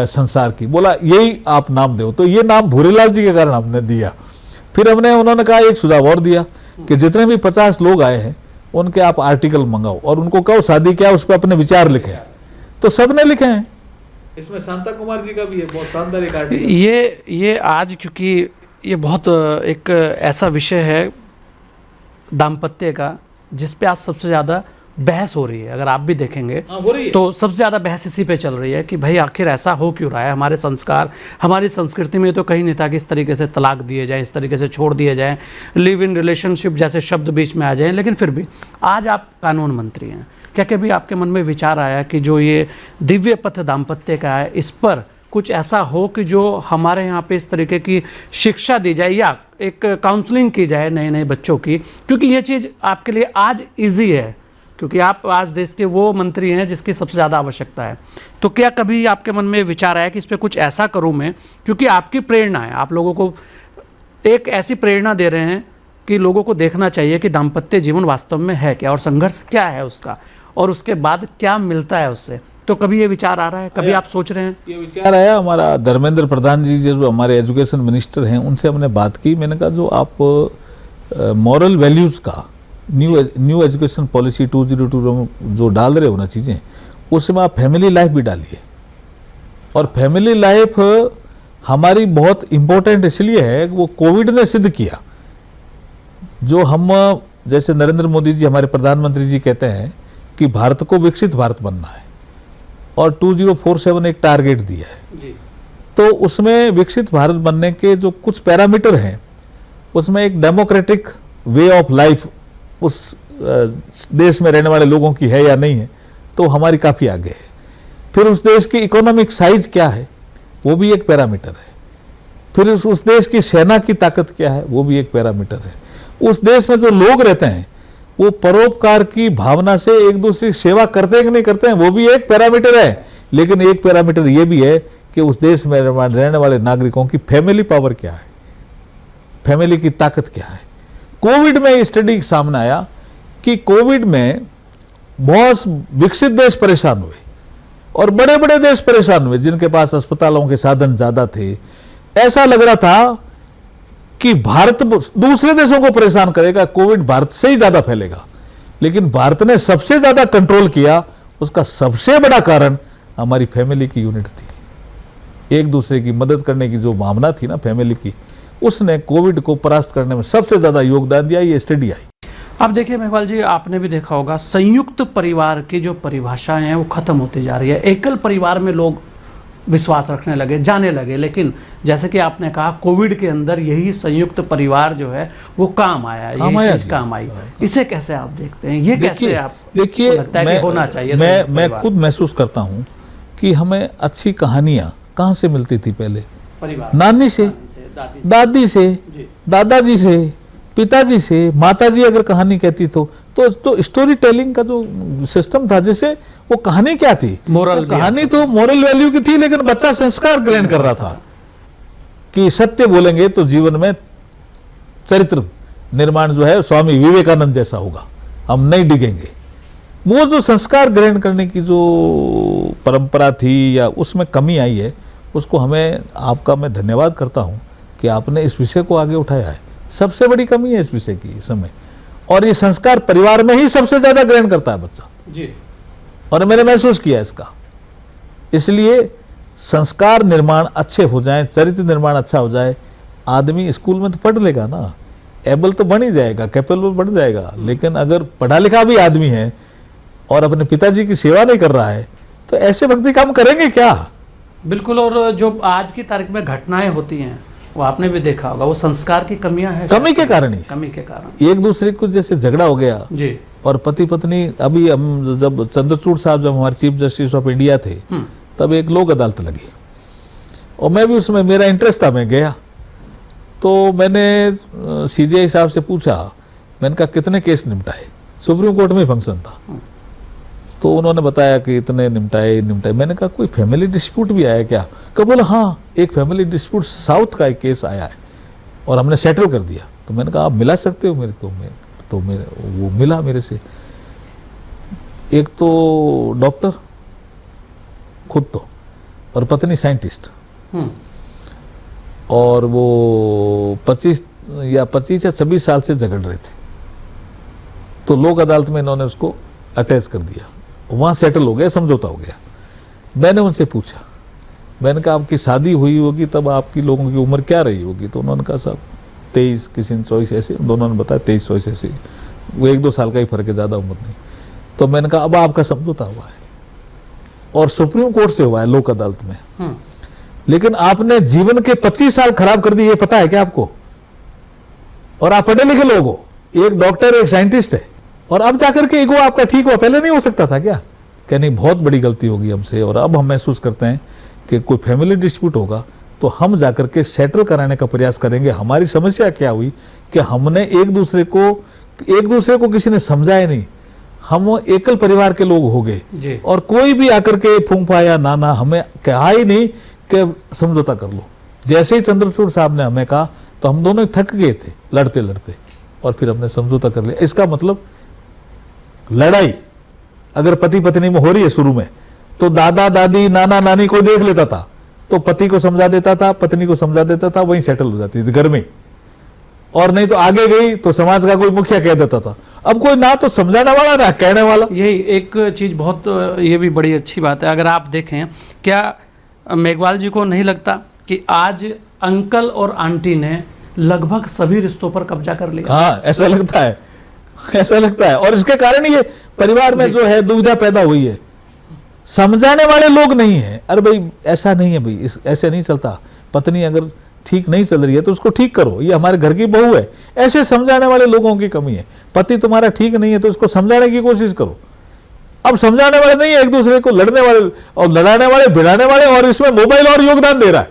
संसार की। बोला यही आप नाम दो, तो ये नाम भूरेलाल जी के कारण हमने दिया। फिर उन्होंने कहा एक सुझाव और दिया कि जितने भी 50 लोग आए हैं उनके आप आर्टिकल मंगाओ और उनको कहो शादी क्या, उस पर अपने विचार लिखें। तो सबने लिखे हैं। इसमें शांता कुमार जी का भी है, बहुत शानदार एक आर्टिकल। ये आज क्योंकि ये बहुत एक ऐसा विषय है दाम्पत्य का जिस पे आज सबसे ज़्यादा बहस हो रही है। अगर आप भी देखेंगे तो सबसे ज़्यादा बहस इसी पे चल रही है कि भाई आखिर ऐसा हो क्यों रहा है। हमारे संस्कार, हमारी संस्कृति में तो कहीं नहीं था कि इस तरीके से तलाक दिए जाए, इस तरीके से छोड़ दिए जाए, लिव इन रिलेशनशिप जैसे शब्द बीच में आ जाएं। लेकिन फिर भी आज आप कानून मंत्री हैं, क्या कभी आपके मन में विचार आया कि जो ये दिव्य पथ दाम्पत्य का है इस पर कुछ ऐसा हो कि जो हमारे यहाँ पे इस तरीके की शिक्षा दी जाए या एक काउंसलिंग की जाए नए नए बच्चों की, क्योंकि ये चीज़ आपके लिए आज इजी है क्योंकि आप आज देश के वो मंत्री हैं जिसकी सबसे ज़्यादा आवश्यकता है। तो क्या कभी आपके मन में विचार आया कि इस पर कुछ ऐसा करूँ मैं, क्योंकि आपकी प्रेरणा है, आप लोगों को एक ऐसी प्रेरणा दे रहे हैं कि लोगों को देखना चाहिए कि दाम्पत्य जीवन वास्तव में है क्या और संघर्ष क्या है उसका और उसके बाद क्या मिलता है उससे। तो कभी ये विचार आ रहा है, कभी आप सोच रहे हैं? ये विचार आया। हमारा धर्मेंद्र प्रधान जी जो हमारे एजुकेशन मिनिस्टर हैं उनसे हमने बात की। मैंने कहा जो आप मॉरल वैल्यूज़ का न्यू एजुकेशन पॉलिसी 2022 जो डाल रहे हो ना चीज़ें, उसमें आप फैमिली लाइफ भी डालिए। और फैमिली लाइफ हमारी बहुत इम्पोर्टेंट इसलिए है कि वो कोविड ने सिद्ध किया। जो हम जैसे नरेंद्र मोदी जी हमारे प्रधानमंत्री जी कहते हैं कि भारत को विकसित भारत बनना है और 2047 एक टारगेट दिया है जी। तो उसमें विकसित भारत बनने के जो कुछ पैरामीटर हैं उसमें एक डेमोक्रेटिक वे ऑफ लाइफ उस देश में रहने वाले लोगों की है या नहीं है, तो हमारी काफ़ी आगे है। फिर उस देश की इकोनॉमिक साइज क्या है वो भी एक पैरामीटर है। फिर उस देश की सेना की ताकत क्या है वो भी एक पैरामीटर है। उस देश में जो लोग रहते हैं वो परोपकार की भावना से एक दूसरे की सेवा करते हैं कि नहीं करते हैं वो भी एक पैरामीटर है। लेकिन एक पैरामीटर ये भी है कि उस देश में रहने वाले नागरिकों की फैमिली पावर क्या है, फैमिली की ताकत क्या है। कोविड में ये स्टडी सामने आया कि कोविड में बहुत विकसित देश परेशान हुए और बड़े बड़े देश परेशान हुए जिनके पास अस्पतालों के साधन ज्यादा थे। ऐसा लग रहा था कि भारत दूसरे देशों को परेशान करेगा, कोविड भारत से ही ज्यादा फैलेगा। लेकिन भारत ने सबसे ज्यादा कंट्रोल किया। उसका सबसे बड़ा कारण हमारी फैमिली की यूनिट थी, एक दूसरे की मदद करने की जो भावना थी ना फैमिली की, उसने कोविड को परास्त करने में सबसे ज्यादा योगदान दिया। ये स्टडी आई। अब देखिए महिपाल जी, आपने भी देखा होगा संयुक्त परिवार की जो परिभाषाएं हैं वो खत्म होती जा रही है। एकल परिवार में लोग विश्वास रखने लगे, जाने लगे। लेकिन जैसे कि आपने कहा कोविड के अंदर यही संयुक्त परिवार जो है वो काम आया, यही चीज काम आई। इसे कैसे आप देखते हैं, ये कैसे आप देखिए लगता है कि होना चाहिए? मैं खुद महसूस करता हूँ कि हमें अच्छी कहानियां कहाँ से मिलती थी पहले? परिवार, नानी से, दादी से, दादाजी से, पिताजी से, माताजी अगर कहानी कहती तो स्टोरी टेलिंग का जो सिस्टम था, जैसे वो कहानी क्या थी, मोरल कहानी तो मोरल वैल्यू की थी, लेकिन बच्चा संस्कार ग्रहण कर रहा था कि सत्य बोलेंगे तो जीवन में चरित्र निर्माण जो है स्वामी विवेकानंद जैसा होगा, हम नहीं डिगेंगे। वो जो संस्कार ग्रहण करने की जो परंपरा थी या उसमें कमी आई है, उसको हमें आपका मैं धन्यवाद करता हूं कि आपने इस विषय को आगे उठाया है। सबसे बड़ी कमी है इस विषय की इस समय। और ये संस्कार परिवार में ही सबसे ज्यादा ग्रहण करता है बच्चा जी। और मैंने महसूस किया इसका। इसलिए संस्कार निर्माण अच्छे हो जाएं, चरित्र निर्माण अच्छा हो जाए, आदमी स्कूल में तो पढ़ लेगा ना, एबल तो बन ही जाएगा, कैपेबल बन जाएगा। लेकिन अगर पढ़ा लिखा भी आदमी है और अपने पिताजी की सेवा नहीं कर रहा है तो ऐसे व्यक्ति काम करेंगे क्या? बिल्कुल। और जो आज की तारीख में घटनाएं होती हैं वो आपने भी देखा होगा, वो संस्कार की कमियां हैं, कमी के कारण ही, कमी के कारण। एक दूसरे को जैसे झगड़ा हो गया जी। और पति पत्नी, अभी हम जब चंद्रचूड़ साहब जब हमारे चीफ जस्टिस ऑफ इंडिया थे तब एक लोक अदालत लगी और मैं भी उसमें, मेरा इंटरेस्ट था, मैं गया। तो मैंने सीजीआई साहब से पूछा, मैंने कहा कितने केस निपटाए? सुप्रीम कोर्ट में फंक्शन था। तो उन्होंने बताया कि इतने निपटाए। मैंने कहा कोई फैमिली डिस्प्यूट भी आया क्या? कहा बोला हाँ, एक फैमिली डिस्प्यूट साउथ का एक केस आया है और हमने सेटल कर दिया। तो मैंने कहा आप मिला सकते हो मेरे को? तो वो मिला मेरे से। एक तो डॉक्टर खुद तो, और पत्नी साइंटिस्ट, और वो 25 या 26 साल से झगड़ रहे थे। तो लोक अदालत में इन्होंने उसको अटैच कर दिया, वहाँ सेटल हो गया, समझौता हो गया। मैंने उनसे पूछा, मैंने कहा आपकी शादी हुई होगी तब आपकी लोगों की उम्र क्या रही होगी? तो उन्होंने कहा साहब 23, किसी ने 24, ऐसे दोनों ने बताया 23-24 ऐसे, वो 1-2 साल का ही फर्क है, ज़्यादा उम्र नहीं। तो मैंने कहा अब आपका समझौता हुआ है और सुप्रीम कोर्ट से हुआ है, लोक अदालत में, लेकिन आपने जीवन के 25 साल खराब कर दिए, ये पता है क्या आपको? और आप पढ़े लिखे लोग हो, एक डॉक्टर एक साइंटिस्ट है, और अब जाकर के ईगो आपका ठीक हुआ, पहले नहीं हो सकता था क्या? क्या नहीं, बहुत बड़ी गलती होगी हमसे। और अब हम महसूस करते हैं कि कोई फैमिली डिस्प्यूट होगा तो हम जाकर के सेटल कराने का प्रयास करेंगे। हमारी समस्या क्या हुई कि हमने एक दूसरे को किसी ने समझाया नहीं, हम एकल परिवार के लोग हो गए और कोई भी आकर के फूंफा या नाना हमें कहा ही नहीं कि समझौता कर लो। जैसे ही चंद्रचूड़ साहब ने हमें कहा तो हम दोनों थक गए थे लड़ते लड़ते, और फिर हमने समझौता कर लिया। इसका मतलब लड़ाई अगर पति पत्नी में हो रही है शुरू में, तो दादा दादी नाना नानी को देख लेता था, तो पति को समझा देता था, पत्नी को समझा देता था, वहीं सेटल हो जाती थी घर में, और नहीं तो आगे गई तो समाज का कोई मुखिया कह देता था। अब कोई ना तो समझाने वाला ना कहने वाला। यही एक चीज बहुत, ये भी बड़ी अच्छी बात है। अगर आप देखें, क्या मेघवाल जी को नहीं लगता कि आज अंकल और आंटी ने लगभग सभी रिश्तों पर कब्जा कर लिया? हाँ, ऐसा लगता है, ऐसा लगता है। और इसके कारण ये परिवार में जो है दुविधा पैदा हुई है, समझाने वाले लोग नहीं है। अरे भाई ऐसा नहीं है भाई, ऐसे नहीं चलता, पत्नी अगर ठीक नहीं चल रही है तो उसको ठीक करो, ये हमारे घर की बहू है, ऐसे समझाने वाले लोगों की कमी है। पति तुम्हारा ठीक नहीं है तो उसको समझाने की कोशिश करो। अब समझाने वाले नहीं है, एक दूसरे को लड़ने वाले और लड़ाने वाले, भिड़ाने वाले, और इसमें मोबाइल और योगदान दे रहा है।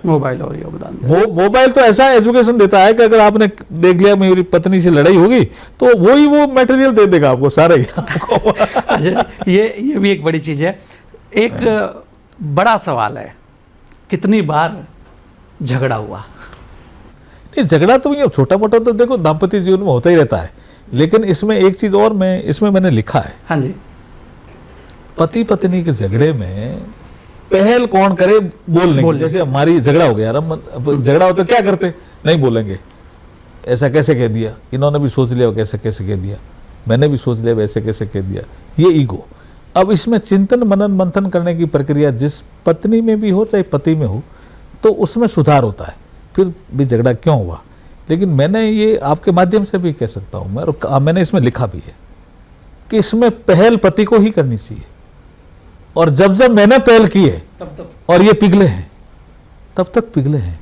मोबाइल तो ऐसा एजुकेशन देता है कि अगर आपने देख लिया मेरी पत्नी से लड़ाई होगी तो वो मटेरियल दे देगा आपको सारे। ये भी एक बड़ी चीज है। एक बड़ा सवाल है, कितनी बार झगड़ा हुआ? नहीं, झगड़ा तो ये छोटा मोटा तो देखो दाम्पत्य जीवन में होता ही रहता है, लेकिन इसमें एक चीज और मैंने लिखा है। हाँ जी। पति पत्नी के झगड़े में पहल कौन करे बोलने की। जैसे हमारी झगड़ा हो गया यार, हम झगड़ा हो तो क्या करते, नहीं बोलेंगे, ऐसा कैसे कह दिया, इन्होंने भी सोच लिया कैसे कैसे कह दिया, मैंने भी सोच लिया वैसे कैसे कह दिया, ये ईगो। अब इसमें चिंतन मनन मंथन करने की प्रक्रिया जिस पत्नी में भी हो चाहे पति में हो तो उसमें सुधार होता है, फिर भी झगड़ा क्यों हुआ। लेकिन मैंने ये आपके माध्यम से भी कह सकता हूँ, मैंने इसमें लिखा भी है कि इसमें पहल पति को ही करनी चाहिए, और जब जब मैंने पहल की है तब और ये पिघले हैं, तब तक पिघले हैं,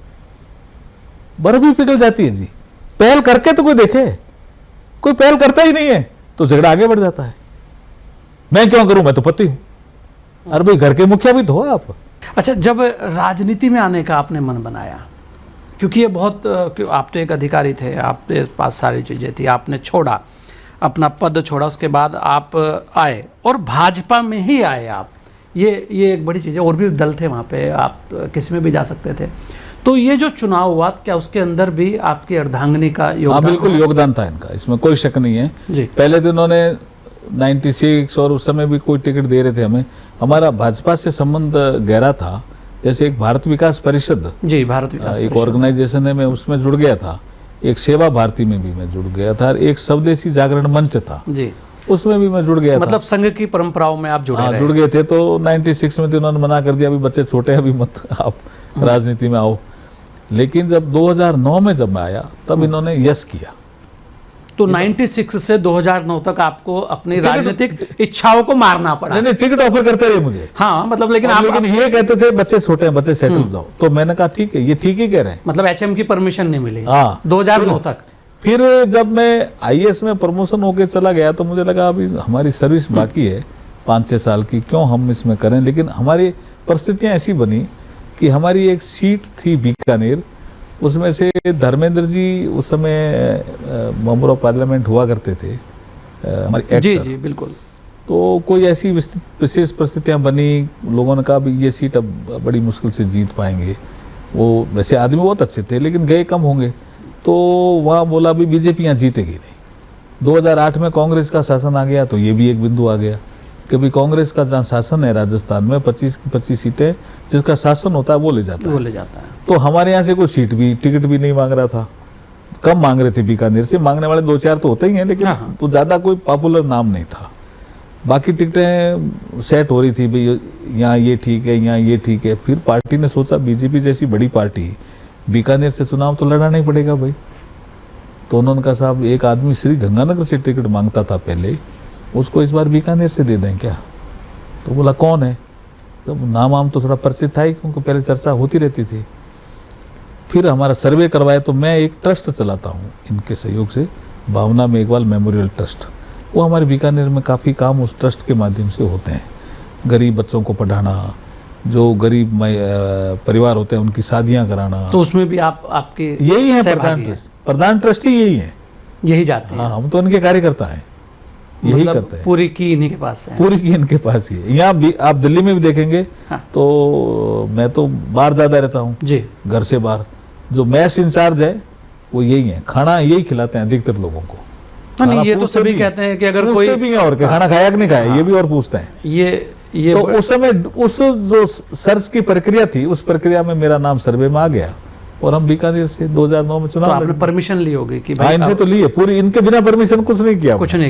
बर्फ भी पिघल जाती है जी। पहल करके तो कोई देखे, कोई पहल करता ही नहीं है तो झगड़ा आगे बढ़ जाता है। मैं क्यों करूं, मैं तो पति हूं। अरे भाई घर के मुखिया भी तो हो आप। अच्छा, जब राजनीति में आने का आपने मन बनाया, क्योंकि ये बहुत, आप तो एक अधिकारी थे, आपके पास सारी चीज़ें थी, आपने छोड़ा, अपना पद छोड़ा, उसके बाद आप आए और भाजपा में ही आए आप। ये एक बड़ी चीज़ है। और भी दल थे वहाँ पे, आप किसी में भी जा सकते थे। तो ये जो चुनाव हुआ, क्या उसके अंदर भी आपकी अर्धांगिनी का योगदान? हाँ, बिल्कुल योगदान था इनका, इसमें कोई शक नहीं है जी। पहले तो इन्होंने 96 और उस समय भी कोई टिकट दे रहे थे हमें, हमारा भाजपा से संबंध गहरा था। जैसे एक भारत विकास परिषद, जी, भारत विकास एक ऑर्गेनाइजेशन है, मैं उसमें जुड़ गया था, एक सेवा भारती में भी मैं जुड़ गया था, एक स्वदेशी जागरण मंच था जी। उसमें भी मैं जुड़ गया मतलब संघ की परंपराओं में आप जुड़े हाँ, रहे। जुड़ गए थे। तो 96 में तो उन्होंने मना कर दिया, अभी बच्चे छोटे हैं, अभी मत आप राजनीति में आओ। लेकिन जब 2009 में जब मैं आया तब इन्होंने यस किया। तो 96 से 2009 तक आपको अपनी राजनीतिक इच्छाओं को मारना पड़ा। नहीं, टिकट ऑफर करते रहे मुझे। हाँ, मतलब लेकिन लेकिन ये कहते थे बच्चे छोटे हैं, बच्चे सेटल हो जाओ। तो मैंने कहा ठीक है, ये ठीक ही कह रहे हैं। मतलब एचएम की परमिशन नहीं मिली हाँ, 2009 तक। फिर जब मैं आईएएस में प्रमोशन होके चला गया तो मुझे लगा अभी हमारी सर्विस बाकी है 5-6 साल की, क्यों हम इसमें करें। लेकिन हमारी परिस्थितियां ऐसी बनी कि हमारी एक सीट थी बीकानेर, उसमें से धर्मेंद्र जी उस समय मेंबर ऑफ पार्लियामेंट हुआ करते थे, हमारी एक्टर। जी जी बिल्कुल। तो कोई ऐसी विशेष परिस्थितियां बनी, लोगों ने कहा भी ये सीट अब बड़ी मुश्किल से जीत पाएंगे। वो वैसे आदमी बहुत अच्छे थे लेकिन गए कम होंगे। तो वहाँ बोला भी बीजेपी यहाँ जीतेगी नहीं। 2008 में कांग्रेस का शासन आ गया तो ये भी एक बिंदु आ गया कि भी कांग्रेस का जहाँ शासन है राजस्थान में 25 की 25 सीटें जिसका शासन होता है वो ले जाता है। तो हमारे यहाँ से कोई सीट भी, टिकट भी नहीं मांग रहा था, कम मांग रहे थे। बीकानेर से मांगने वाले 2-4 तो होते ही हैं, लेकिन तो ज़्यादा कोई पॉपुलर नाम नहीं था। बाकी टिकटें सेट हो रही थी, भाई यहाँ ये ठीक है, यहाँ ये ठीक है। फिर पार्टी ने सोचा बीजेपी जैसी बड़ी पार्टी, बीकानेर से चुनाव तो लड़ाना ही पड़ेगा भाई। तो उन्होंने कहा साहब एक आदमी श्री गंगानगर से टिकट मांगता था पहले, उसको इस बार बीकानेर से दे दें क्या। तो बोला कौन है, तो नाम तो थोड़ा परिचित था ही क्योंकि पहले चर्चा होती रहती थी। फिर हमारा सर्वे करवाया तो मैं एक ट्रस्ट चलाता हूँ इनके सहयोग से, भावना मेघवाल मेमोरियल ट्रस्ट। वो हमारे बीकानेर में काफ़ी काम उस ट्रस्ट के माध्यम से होते हैं। गरीब बच्चों को पढ़ाना, जो गरीब परिवार होते हैं उनकी शादियां कराना। तो उसमें भी आपके यही है प्रधान ट्रस्टी यही है, यही जाते हैं। हाँ, हम तो इनके कार्यकर्ता हैं, यही मतलब करते हैं। पूरी की इन्हीं के पास है, पूरी की इनके पास ही है। यहाँ भी आप दिल्ली में भी देखेंगे। हाँ। तो मैं तो बाहर ज़्यादा रहता हूँ जी, घर से बाहर। जो मैस इंचार्ज है वो यही है, खाना यही खिलाते हैं अधिकतर लोगों को। नहीं, ये तो सभी कहते हैं कि अगर कोई भी है और खाना खाया कि नहीं खाया, ये भी और पूछते हैं। ये तो उस समय उस जो सर्च की प्रक्रिया थी, उस प्रक्रिया में मेरा नाम सर्वे में आ गया और हम बीकानेर से 2009 में चुनाव। तो आपने परमिशन ली होगी कि भाई? इनसे तो ली है पूरी, इनके बिना परमिशन कुछ नहीं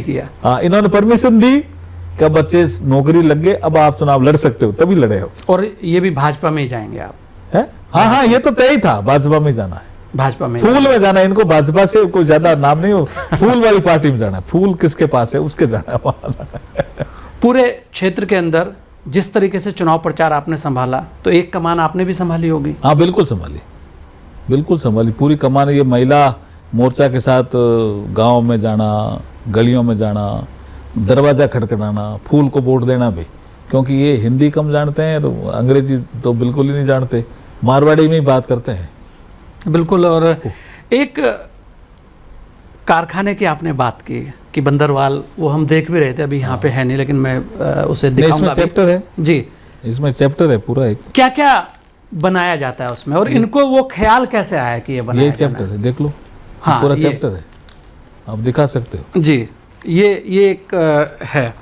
किया। हाँ, इन्होंने परमिशन दी कि बच्चे नौकरी लग गए, अब आप चुनाव लड़ सकते हो, तभी लड़े हो। और ये भी भाजपा में ही जाएंगे आप? है हाँ, ये तो तय ही था, भाजपा में जाना है। भाजपा में, फूल में जाना है इनको, भाजपा से कोई ज्यादा नाम नहीं हो, फूल वाली पार्टी में जाना है। फूल किसके पास है उसके जाना है। पूरे क्षेत्र के अंदर जिस तरीके से चुनाव प्रचार आपने संभाला, तो एक कमान आपने भी संभाली होगी? हाँ, बिल्कुल संभाली पूरी कमान। ये महिला मोर्चा के साथ गांव में जाना, गलियों में जाना, दरवाजा खटखटाना, फूल को वोट देना भी, क्योंकि ये हिंदी कम जानते हैं और अंग्रेजी तो बिल्कुल ही नहीं जानते, मारवाड़ी में ही बात करते हैं। बिल्कुल। और एक कारखाने की आपने बात की कि बंदरवाल, वो हम देख भी रहे थे, अभी यहाँ पे है नहीं, लेकिन मैं उसे दिखाऊंगा। इसमें चैप्टर है जी, इसमें चैप्टर है पूरा एक। क्या क्या बनाया जाता है उसमें, और इनको वो ख्याल कैसे आया कि ये बनाया? ये चैप्टर है, देख लो। हाँ, पूरा चैप्टर है, आप दिखा सकते हो जी। ये एक है,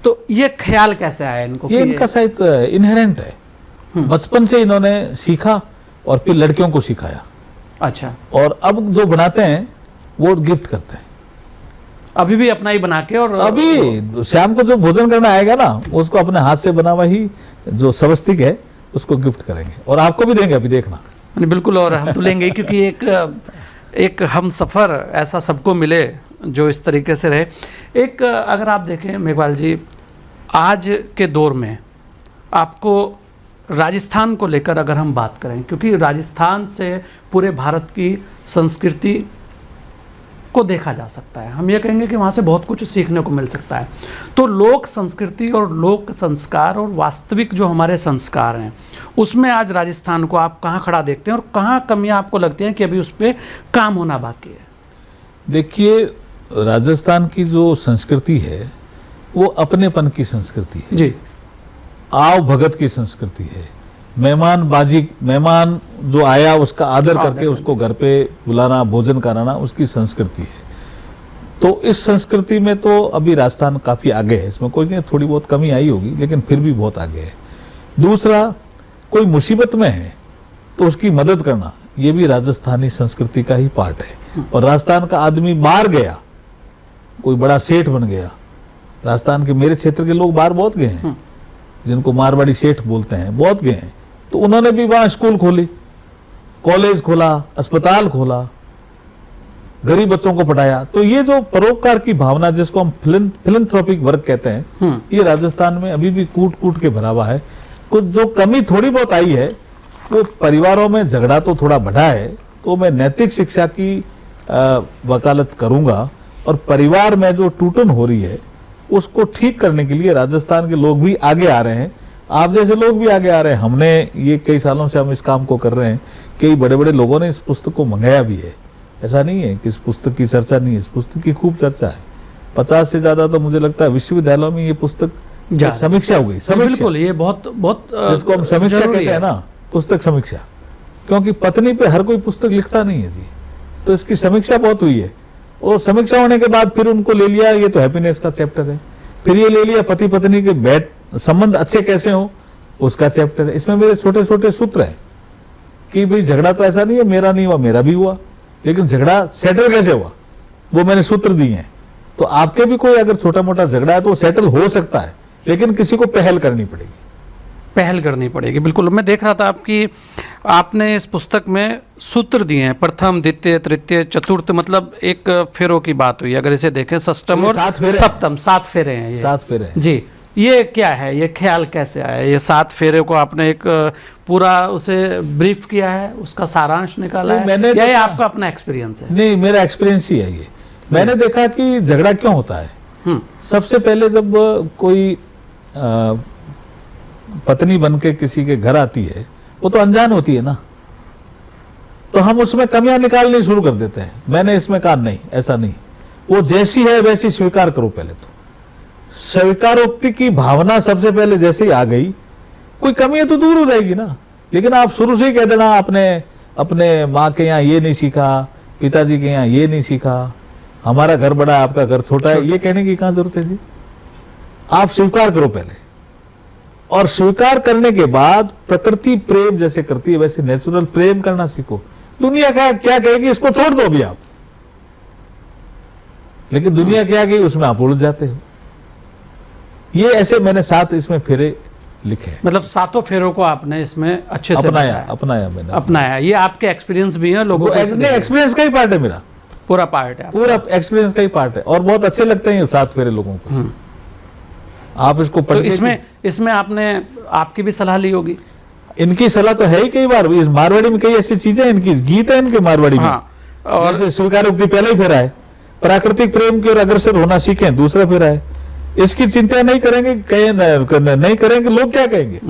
तो ये ख्याल कैसे आया इनको? ये इनका शायद इनहेरेंट है, बचपन से इन्होंने सीखा और फिर लड़कियों को सिखाया। अच्छा। और अब जो बनाते हैं वो गिफ्ट करते हैं, अभी भी अपना ही बना के। और अभी शाम को जो भोजन करना आएगा ना, उसको अपने हाथ से बना हुआ ही जो स्वस्तिक है उसको गिफ्ट करेंगे, और आपको भी देंगे, अभी देखना। बिल्कुल, और हम तो लेंगे क्योंकि एक हम सफ़र ऐसा सबको मिले जो इस तरीके से रहे। एक अगर आप देखें मेघवाल जी, आज के दौर में आपको राजस्थान को लेकर अगर हम बात करें, क्योंकि राजस्थान से पूरे भारत की संस्कृति को देखा जा सकता है, हम ये कहेंगे कि वहाँ से बहुत कुछ सीखने को मिल सकता है। तो लोक संस्कृति और लोक संस्कार और वास्तविक जो हमारे संस्कार हैं, उसमें आज राजस्थान को आप कहाँ खड़ा देखते हैं और कहाँ कमियाँ आपको लगती हैं कि अभी उस पर काम होना बाकी है? देखिए, राजस्थान की जो संस्कृति है वो अपनेपन की संस्कृति है जी, आव भगत की संस्कृति है। मेहमानबाजी, मेहमान जो आया उसका आदर करके उसको घर पे बुलाना, भोजन कराना, उसकी संस्कृति है। तो इस संस्कृति में तो अभी राजस्थान काफी आगे है, इसमें कोई नहीं, थोड़ी बहुत कमी आई होगी लेकिन फिर भी बहुत आगे है। दूसरा, कोई मुसीबत में है तो उसकी मदद करना, ये भी राजस्थानी संस्कृति का ही पार्ट है। और राजस्थान का आदमी बाहर गया, कोई बड़ा सेठ बन गया, राजस्थान के मेरे क्षेत्र के लोग बाहर बहुत गए हैं, जिनको मारवाड़ी सेठ बोलते हैं, बहुत गए हैं। तो उन्होंने भी वहां स्कूल खोली, कॉलेज खोला, अस्पताल खोला, गरीब बच्चों को पढ़ाया। तो ये जो परोपकार की भावना, जिसको हम फिलैंथ्रोपिक वर्क कहते हैं, ये राजस्थान में अभी भी कूट कूट के भरा हुआ है। कुछ जो कमी थोड़ी बहुत आई है, वो परिवारों में झगड़ा तो थोड़ा बढ़ा है, तो मैं नैतिक शिक्षा की वकालत करूंगा, और परिवार में जो टूटन हो रही है उसको ठीक करने के लिए राजस्थान के लोग भी आगे आ रहे हैं, आप जैसे लोग भी आगे आ रहे हैं। हमने ये कई सालों से हम इस काम को कर रहे हैं, कई बड़े बड़े लोगों ने इस पुस्तक को मंगाया भी है। ऐसा नहीं है कि इस पुस्तक की चर्चा नहीं है, इस पुस्तक की खूब चर्चा है। 50 से ज्यादा तो मुझे लगता है विश्वविद्यालयों में ये पुस्तक समीक्षा हो गई। बिल्कुल, ये बहुत जिसको हम समीक्षा कहते हैं ना, पुस्तक समीक्षा, क्योंकि पत्नी पे हर कोई पुस्तक लिखता नहीं है जी, तो इसकी समीक्षा बहुत हुई है। और समीक्षा होने के बाद फिर उनको ले लिया, ये तो हैप्पीनेस का चैप्टर है, फिर ये ले लिया पति पत्नी के संबंध अच्छे कैसे हो, उसका चैप्टर है। इसमें मेरे छोटे छोटे सूत्र हैं कि भाई झगड़ा तो ऐसा नहीं है मेरा नहीं हुआ, मेरा भी हुआ, लेकिन झगड़ा सेटल कैसे हुआ, वो मैंने सूत्र दिए हैं। तो आपके भी कोई अगर छोटा मोटा झगड़ा है तो सेटल हो सकता है, लेकिन किसी को पहल करनी पड़ेगी। पहल करनी पड़ेगी, बिल्कुल। मैं देख रहा था आपने इस पुस्तक में सूत्र दिए हैं, प्रथम, द्वितीय, तृतीय, चतुर्थ, मतलब एक फेरों की बात हुई। अगर इसे देखें, षष्टम और सप्तम, 7 फेरे हैं ये। 7 फेरे हैं जी। ये क्या है, ये ख्याल कैसे आया? ये 7 फेरे को आपने एक पूरा उसे ब्रीफ किया है, उसका सारांश निकाला है, या ये आपका अपना एक्सपीरियंस है? नहीं, मेरा एक्सपीरियंस ही है ये। मैंने देखा कि झगड़ा क्यों होता है। सबसे पहले जब कोई पत्नी बन के किसी के घर आती है, वो तो अनजान होती है ना, तो हम उसमें कमियां निकालनी शुरू कर देते हैं। मैंने इसमें कहा नहीं, ऐसा नहीं, वो जैसी है वैसी स्वीकार करो। पहले तो स्वीकारोक्ति की भावना सबसे पहले जैसे ही आ गई, कोई कमी है तो दूर हो जाएगी ना। लेकिन आप शुरू से ही कह देना आपने अपने माँ के यहाँ ये नहीं सीखा, पिताजी के यहाँ ये नहीं सीखा, हमारा घर बड़ा है आपका घर छोटा है, ये कहने की कहाँ जरूरत है जी। आप स्वीकार करो पहले, और स्वीकार करने के बाद प्रकृति प्रेम जैसे करती है वैसे नेचुरल प्रेम करना सीखो। दुनिया क्या कहेगी इसको छोड़ दो अभी आप, लेकिन दुनिया क्या कहेगी उसमें आप उलझ जाते हो। ये ऐसे मैंने 7 इसमें फेरे लिखे हैं। मतलब 7 फेरों को आपने इसमें अच्छे से अपनाया मैंने अपनाया। ये आपके एक्सपीरियंस भी है, लोगों को एक्सपीरियंस का ही पार्ट है, मेरा पूरा पार्ट है, पूरा एक्सपीरियंस का ही पार्ट है, और बहुत अच्छे लगते हैं 7 फेरे लोगों को। आप इसको तो इसमें आपने आपकी भी सलाह ली होगी? इनकी सलाह तो है ही कई बार। इस मारवाड़ी में कई ऐसी चीजें, इनकी गीत है इनके मारवाड़ी में। और स्वीकारोक्ति पहले ही फेरा है, प्राकृतिक प्रेम की ओर अग्रसर होना सीखें, दूसरा फेरा है। इसकी चिंता नहीं करेंगे, नहीं करेंगे, लोग क्या कहेंगे?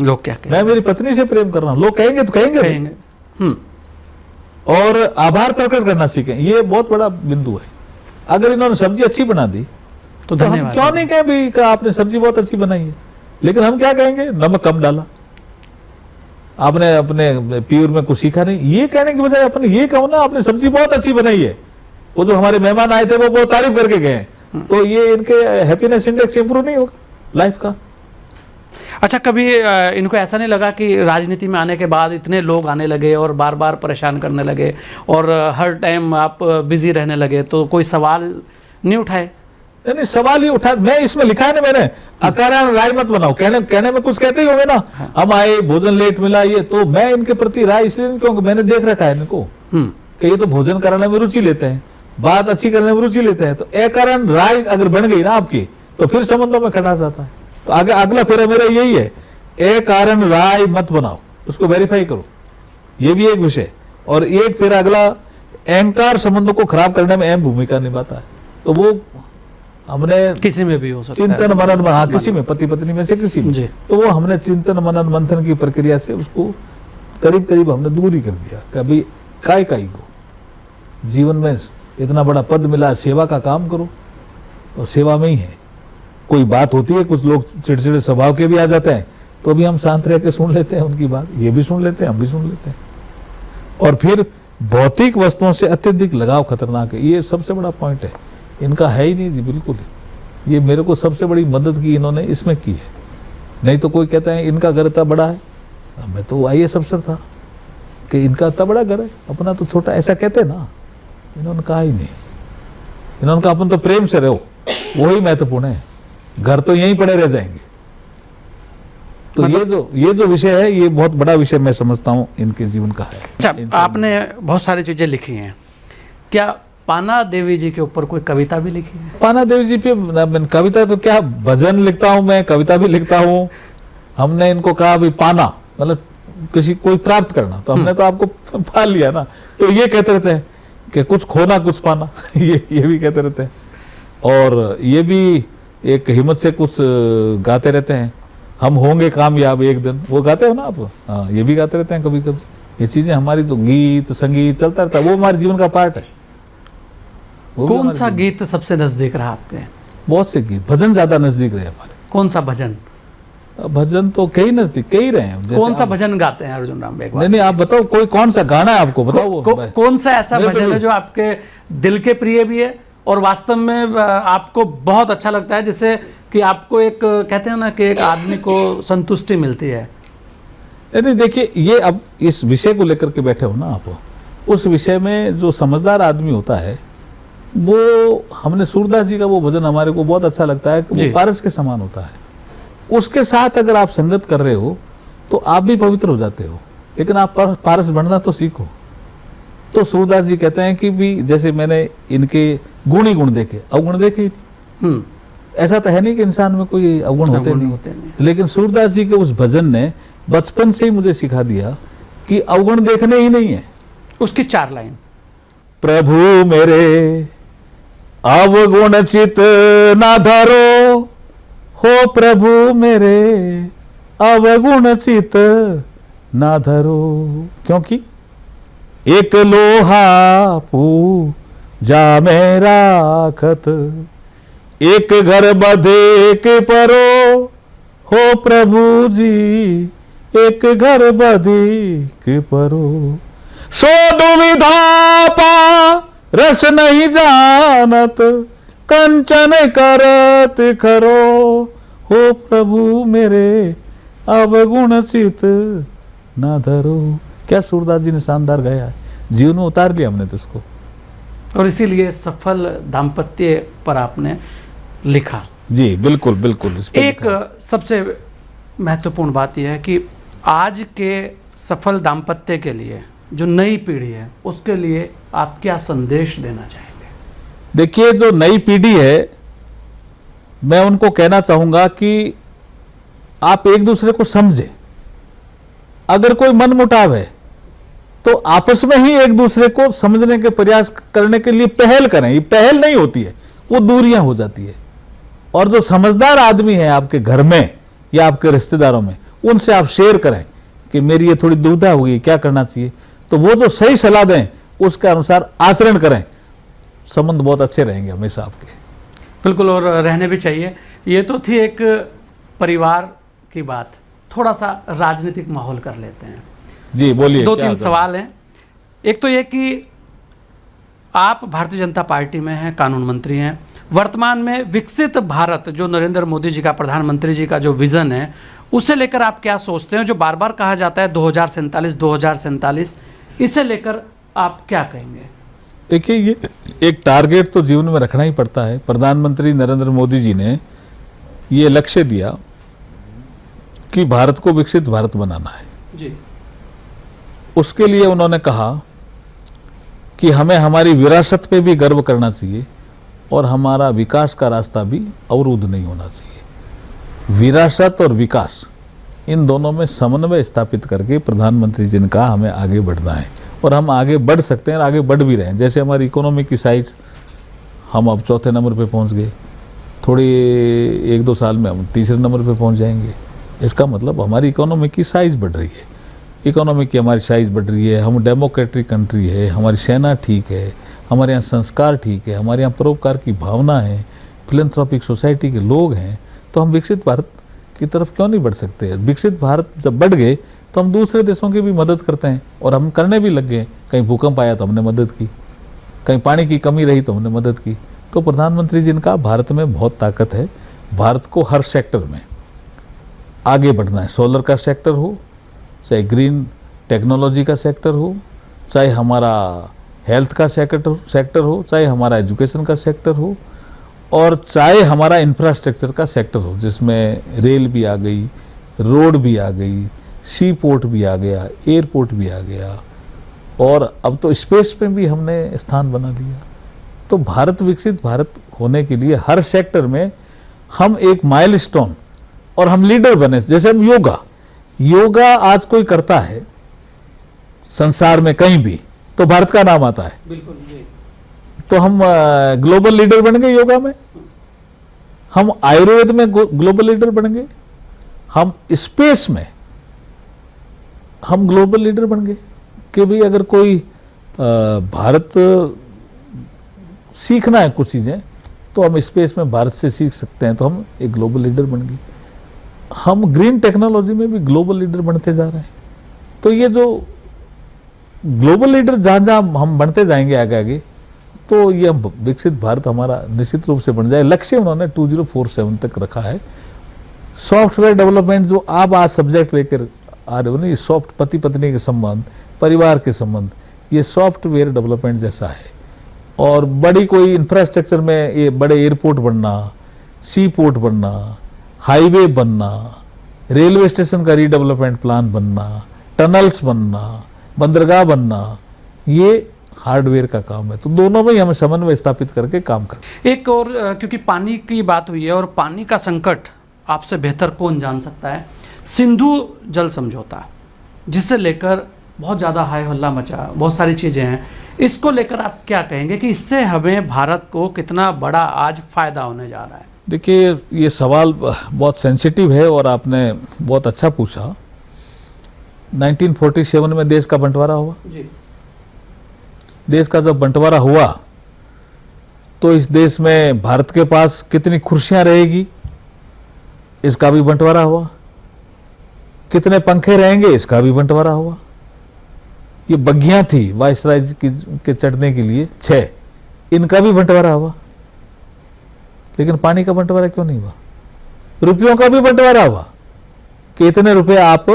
मैं मेरी पत्नी से प्रेम कर रहा हूं, लोग कहेंगे तो कहेंगे। और आभार प्रकट करना सीखें, ये बहुत बड़ा बिंदु है। अगर इन्होंने सब्जी अच्छी बना दी तो हम क्यों नहीं कहें भाई कि आपने सब्जी बहुत अच्छी बनाई है, लेकिन हम क्या कहेंगे? नमक कम डाला, आपने अपने प्योर में कुछ सीखा नहीं। ये कहने की बजाय अपने ये कहो ना आपने सब्जी बहुत अच्छी बनाई है। वो जो हमारे मेहमान आए थे वो बहुत तारीफ करके गए, तो ये इनके हैप्पीनेस इंडेक्स इंप्रूव नहीं होगा लाइफ का। अच्छा, कभी इनको ऐसा नहीं लगा कि राजनीति में आने के बाद इतने लोग आने लगे और बार बार परेशान करने लगे और हर टाइम आप बिजी रहने लगे, तो कोई सवाल नहीं उठाए? नहीं, सवाल ही उठा। मैं इसमें लिखा है ना मैंने, अकारण राय मत बनाओ। कहने में कुछ कहते ही होंगे ना, हम आए भोजन लेट मिला, ये तो मैं इनके प्रति राय इसलिए नहीं, क्योंकि मैंने देख रखा है इनको कि ये तो भोजन कराने में रुचि लेते हैं, बात अच्छी करने में रुचि लेते हैं। तो अकारण राय अगर बन गई ना आपकी, तो फिर संबंधों में खटास आता है। तो आगे अगला फेरा मेरा यही है, अकारण राय मत बनाओ, उसको वेरीफाई करो, ये भी एक विषय। और एक फिर अगला, अहंकार संबंधों को खराब करने में अहम भूमिका निभाता है। तो वो हमने किसी में भी हो सकता है, चिंतन मनन, हाँ किसी में, पति पत्नी में से किसी में, तो वो हमने चिंतन मनन मंथन की प्रक्रिया से उसको करीब करीब हमने दूर ही कर दिया कि अभी काय को जीवन में इतना बड़ा पद मिला, सेवा का काम करो, और सेवा में ही है। कोई बात होती है, कुछ लोग चिड़चिड़े स्वभाव के भी आ जाते हैं, तो अभी हम शांत रह के सुन लेते हैं उनकी बात, ये भी सुन लेते हैं, हम भी सुन लेते हैं। और फिर भौतिक वस्तुओं से अत्यधिक लगाव खतरनाक है, ये सबसे बड़ा पॉइंट है। इनका है ही नहीं जी, बिल्कुल ही। ये मेरे को सबसे बड़ी मदद की इन्होंने इसमें की है। नहीं तो कोई कहता है इनका घर इतना बड़ा है, मैं तो IAS अफसर था कि इनका इतना बड़ा घर है, अपना तो छोटा, ऐसा कहते ना। इन्होंने कहा ही नहीं, इन्होंने कहा अपन तो प्रेम से रहो, वही महत्वपूर्ण है। घर तो यहीं पड़े रह जाएंगे। तो ये जो विषय है, ये बहुत बड़ा विषय मैं समझता हूँ इनके जीवन का है। अच्छा, आपने बहुत सारी चीजें लिखी हैं, क्या पाना देवी जी के ऊपर कोई कविता भी लिखी है? पाना देवी जी पे कविता तो क्या, भजन लिखता हूँ मैं, कविता भी लिखता हूँ। हमने इनको कहा भी पाना मतलब किसी कोई प्राप्त करना, तो हमने तो आपको पा लिया ना। तो ये कहते रहते हैं कि कुछ खोना कुछ पाना ये भी कहते रहते हैं। और ये भी एक हिम्मत से कुछ गाते रहते हैं, हम होंगे कामयाब एक दिन, वो गाते हो ना आप? हाँ, ये भी गाते रहते हैं कभी कभी। ये चीजें हमारी तो गीत संगीत चलता रहता है, वो हमारे जीवन का पार्ट है। कौन सा गीत सबसे नजदीक रहा आपके? बहुत से गीत, भजन ज्यादा नजदीक रहे हमारे। कौन सा भजन? भजन तो कई नजदीक, कई रहे हैं। कौन सा भजन गाते हैं अर्जुन राम? नहीं, आप बताओ कोई कौन सा गाना है आपको, बताओ कौन सा ऐसा भजन है जो आपके दिल के प्रिय भी है और वास्तव में आपको बहुत अच्छा लगता है, जिससे कि आपको एक कहते हैं ना कि एक आदमी को संतुष्टि मिलती है? नहीं देखिए, ये अब इस विषय को लेकर के बैठे हो ना आप, उस विषय में जो समझदार आदमी होता है वो, हमने सूरदास जी का वो भजन हमारे को बहुत अच्छा लगता है कि वो पारस के समान होता है। उसके साथ अगर आप संगत कर रहे हो तो आप भी पवित्र हो जाते हो, लेकिन आप पारस बनना तो सीखो। तो सूरदास जी कहते हैं कि भी जैसे मैंने इनके गुण ही गुण देखे, अवगुण देखे ही नहीं। ऐसा तो है नहीं कि इंसान में कोई अवगुण होते नहीं, लेकिन सूरदास जी के उस भजन ने बचपन से ही मुझे सिखा दिया कि अवगुण देखने ही नहीं है। उसकी 4 लाइन, प्रभु मेरे अवगुण चित ना धरो, हो प्रभु मेरे अवगुण चित ना धरो, क्योंकि एक लोहा पूजा में राखत, एक घर बधे के परो, हो प्रभु जी एक घर बधे के परो, सो दुविधा पा रस नहीं जानत, कंचन करत खरो, हो प्रभु मेरे अवगुण चित ना धरो। क्या सूरदास जी ने शानदार गाया है, जीवन में उतार लिया हमने तो इसको, और इसीलिए सफल दाम्पत्य पर आपने लिखा। जी बिल्कुल बिल्कुल। एक सबसे महत्वपूर्ण बात यह है कि आज के सफल दाम्पत्य के लिए जो नई पीढ़ी है उसके लिए आप क्या संदेश देना चाहेंगे? देखिए, जो नई पीढ़ी है, मैं उनको कहना चाहूंगा कि आप एक दूसरे को समझें। अगर कोई मनमुटाव है तो आपस में ही एक दूसरे को समझने के प्रयास करने के लिए पहल करें। ये पहल नहीं होती है, वो दूरियां हो जाती है। और जो समझदार आदमी है आपके घर में या आपके रिश्तेदारों में, उनसे आप शेयर करें कि मेरी ये थोड़ी दुविधा हुई, क्या करना चाहिए, तो वो जो सही सलाह दें उसके अनुसार आचरण करें, संबंध बहुत अच्छे रहेंगे हमेशा आपके। बिल्कुल, और रहने भी चाहिए। ये तो थी एक परिवार की बात, थोड़ा सा राजनीतिक माहौल कर लेते हैं। जी बोलिए। 2-3 सवाल हैं। एक तो ये कि आप भारतीय जनता पार्टी में हैं, कानून मंत्री हैं। वर्तमान में विकसित भारत जो नरेंद्र मोदी जी का, प्रधानमंत्री जी का जो विजन है, उसे लेकर आप क्या सोचते हैं? जो बार बार कहा जाता है 2047, इसे लेकर आप क्या कहेंगे? देखिए, ये एक टारगेट तो जीवन में रखना ही पड़ता है। प्रधानमंत्री नरेंद्र मोदी जी ने ये लक्ष्य दिया कि भारत को विकसित भारत बनाना है जी। उसके लिए उन्होंने कहा कि हमें हमारी विरासत पे भी गर्व करना चाहिए और हमारा विकास का रास्ता भी अवरुद्ध नहीं होना चाहिए। विरासत और विकास, इन दोनों में समन्वय स्थापित करके प्रधानमंत्री जी ने कहा हमें आगे बढ़ना है, और हम आगे बढ़ सकते हैं और आगे बढ़ भी रहे हैं। जैसे हमारी इकोनॉमी की साइज, हम अब 4थे नंबर पे पहुंच गए, थोड़ी 1-2 साल में हम 3रे नंबर पे पहुंच जाएंगे। इसका मतलब हमारी इकोनॉमी की साइज बढ़ रही है, इकोनॉमी की हमारी साइज बढ़ रही है, हम डेमोक्रेटिक कंट्री है, हमारी सेना ठीक है, हमारे यहाँ संस्कार ठीक है, हमारे यहाँ परोपकार की भावना है, फिलैंथ्रोपिक सोसाइटी के लोग हैं, तो हम विकसित भारत की तरफ क्यों नहीं बढ़ सकते? विकसित भारत जब बढ़ गए तो हम दूसरे देशों की भी मदद करते हैं, और हम करने भी लग गए। कहीं भूकंप आया तो हमने मदद की, कहीं पानी की कमी रही तो हमने मदद की। तो प्रधानमंत्री जी ने कहा भारत में बहुत ताकत है, भारत को हर सेक्टर में आगे बढ़ना है। सोलर का सेक्टर हो, चाहे ग्रीन टेक्नोलॉजी का सेक्टर हो, चाहे हमारा हेल्थ का सेक्टर हो, चाहे हमारा एजुकेशन का सेक्टर हो, और चाहे हमारा इंफ्रास्ट्रक्चर का सेक्टर हो जिसमें रेल भी आ गई, रोड भी आ गई, सी पोर्ट भी आ गया, एयरपोर्ट भी आ गया, और अब तो स्पेस में भी हमने स्थान बना लिया। तो भारत विकसित भारत होने के लिए हर सेक्टर में हम एक माइलस्टोन और हम लीडर बने। जैसे हम योगा आज कोई करता है संसार में कहीं भी तो भारत का नाम आता है। बिल्कुल जी। तो हम ग्लोबल लीडर बन गए योगा में, हम आयुर्वेद में ग्लोबल लीडर बन गए, हम स्पेस में हम ग्लोबल लीडर बन गए कि भाई अगर कोई भारत सीखना है कुछ चीज़ें तो हम स्पेस में भारत से सीख सकते हैं, तो हम एक ग्लोबल लीडर बन गए। हम ग्रीन टेक्नोलॉजी में भी ग्लोबल लीडर बनते जा रहे हैं। तो ये जो ग्लोबल लीडर जहाँ जहाँ हम बनते जाएंगे आगे आगे, तो ये विकसित भारत हमारा निश्चित रूप से बन जाए। लक्ष्य उन्होंने 2047 तक रखा है। सॉफ्टवेयर डेवलपमेंट जो आप आज सब्जेक्ट लेकर आ रहे हो ना, ये सॉफ्ट पति पत्नी के संबंध, परिवार के संबंध, ये सॉफ्टवेयर डेवलपमेंट जैसा है। और बड़ी कोई इंफ्रास्ट्रक्चर में ये बड़े एयरपोर्ट बनना, सी पोर्ट बनना, हाईवे बनना, रेलवे स्टेशन का रीडेवलपमेंट प्लान बनना, टनल्स बनना, बंदरगाह बनना, ये हार्डवेयर का काम है। तो दोनों में ही हमें समन्वय स्थापित करके काम करना। एक और क्योंकि पानी की बात हुई है और पानी का संकट आपसे बेहतर कौन जान सकता है, सिंधु जल समझौता जिसे लेकर बहुत ज़्यादा हाय हल्ला मचा, बहुत सारी चीज़ें हैं, इसको लेकर आप क्या कहेंगे कि इससे हमें भारत को कितना बड़ा आज फायदा होने जा रहा है? देखिए, ये सवाल बहुत सेंसिटिव है और आपने बहुत अच्छा पूछा। 1947 में देश का बंटवारा हुआ जी। देश का जब बंटवारा हुआ तो इस देश में भारत के पास कितनी कुर्सियां रहेगी इसका भी बंटवारा हुआ, कितने पंखे रहेंगे इसका भी बंटवारा हुआ। ये बग्गियां थी वायसराय के चढ़ने के लिए 6, इनका भी बंटवारा हुआ। लेकिन पानी का बंटवारा क्यों नहीं हुआ? रुपयों का भी बंटवारा हुआ कि इतने रुपए आप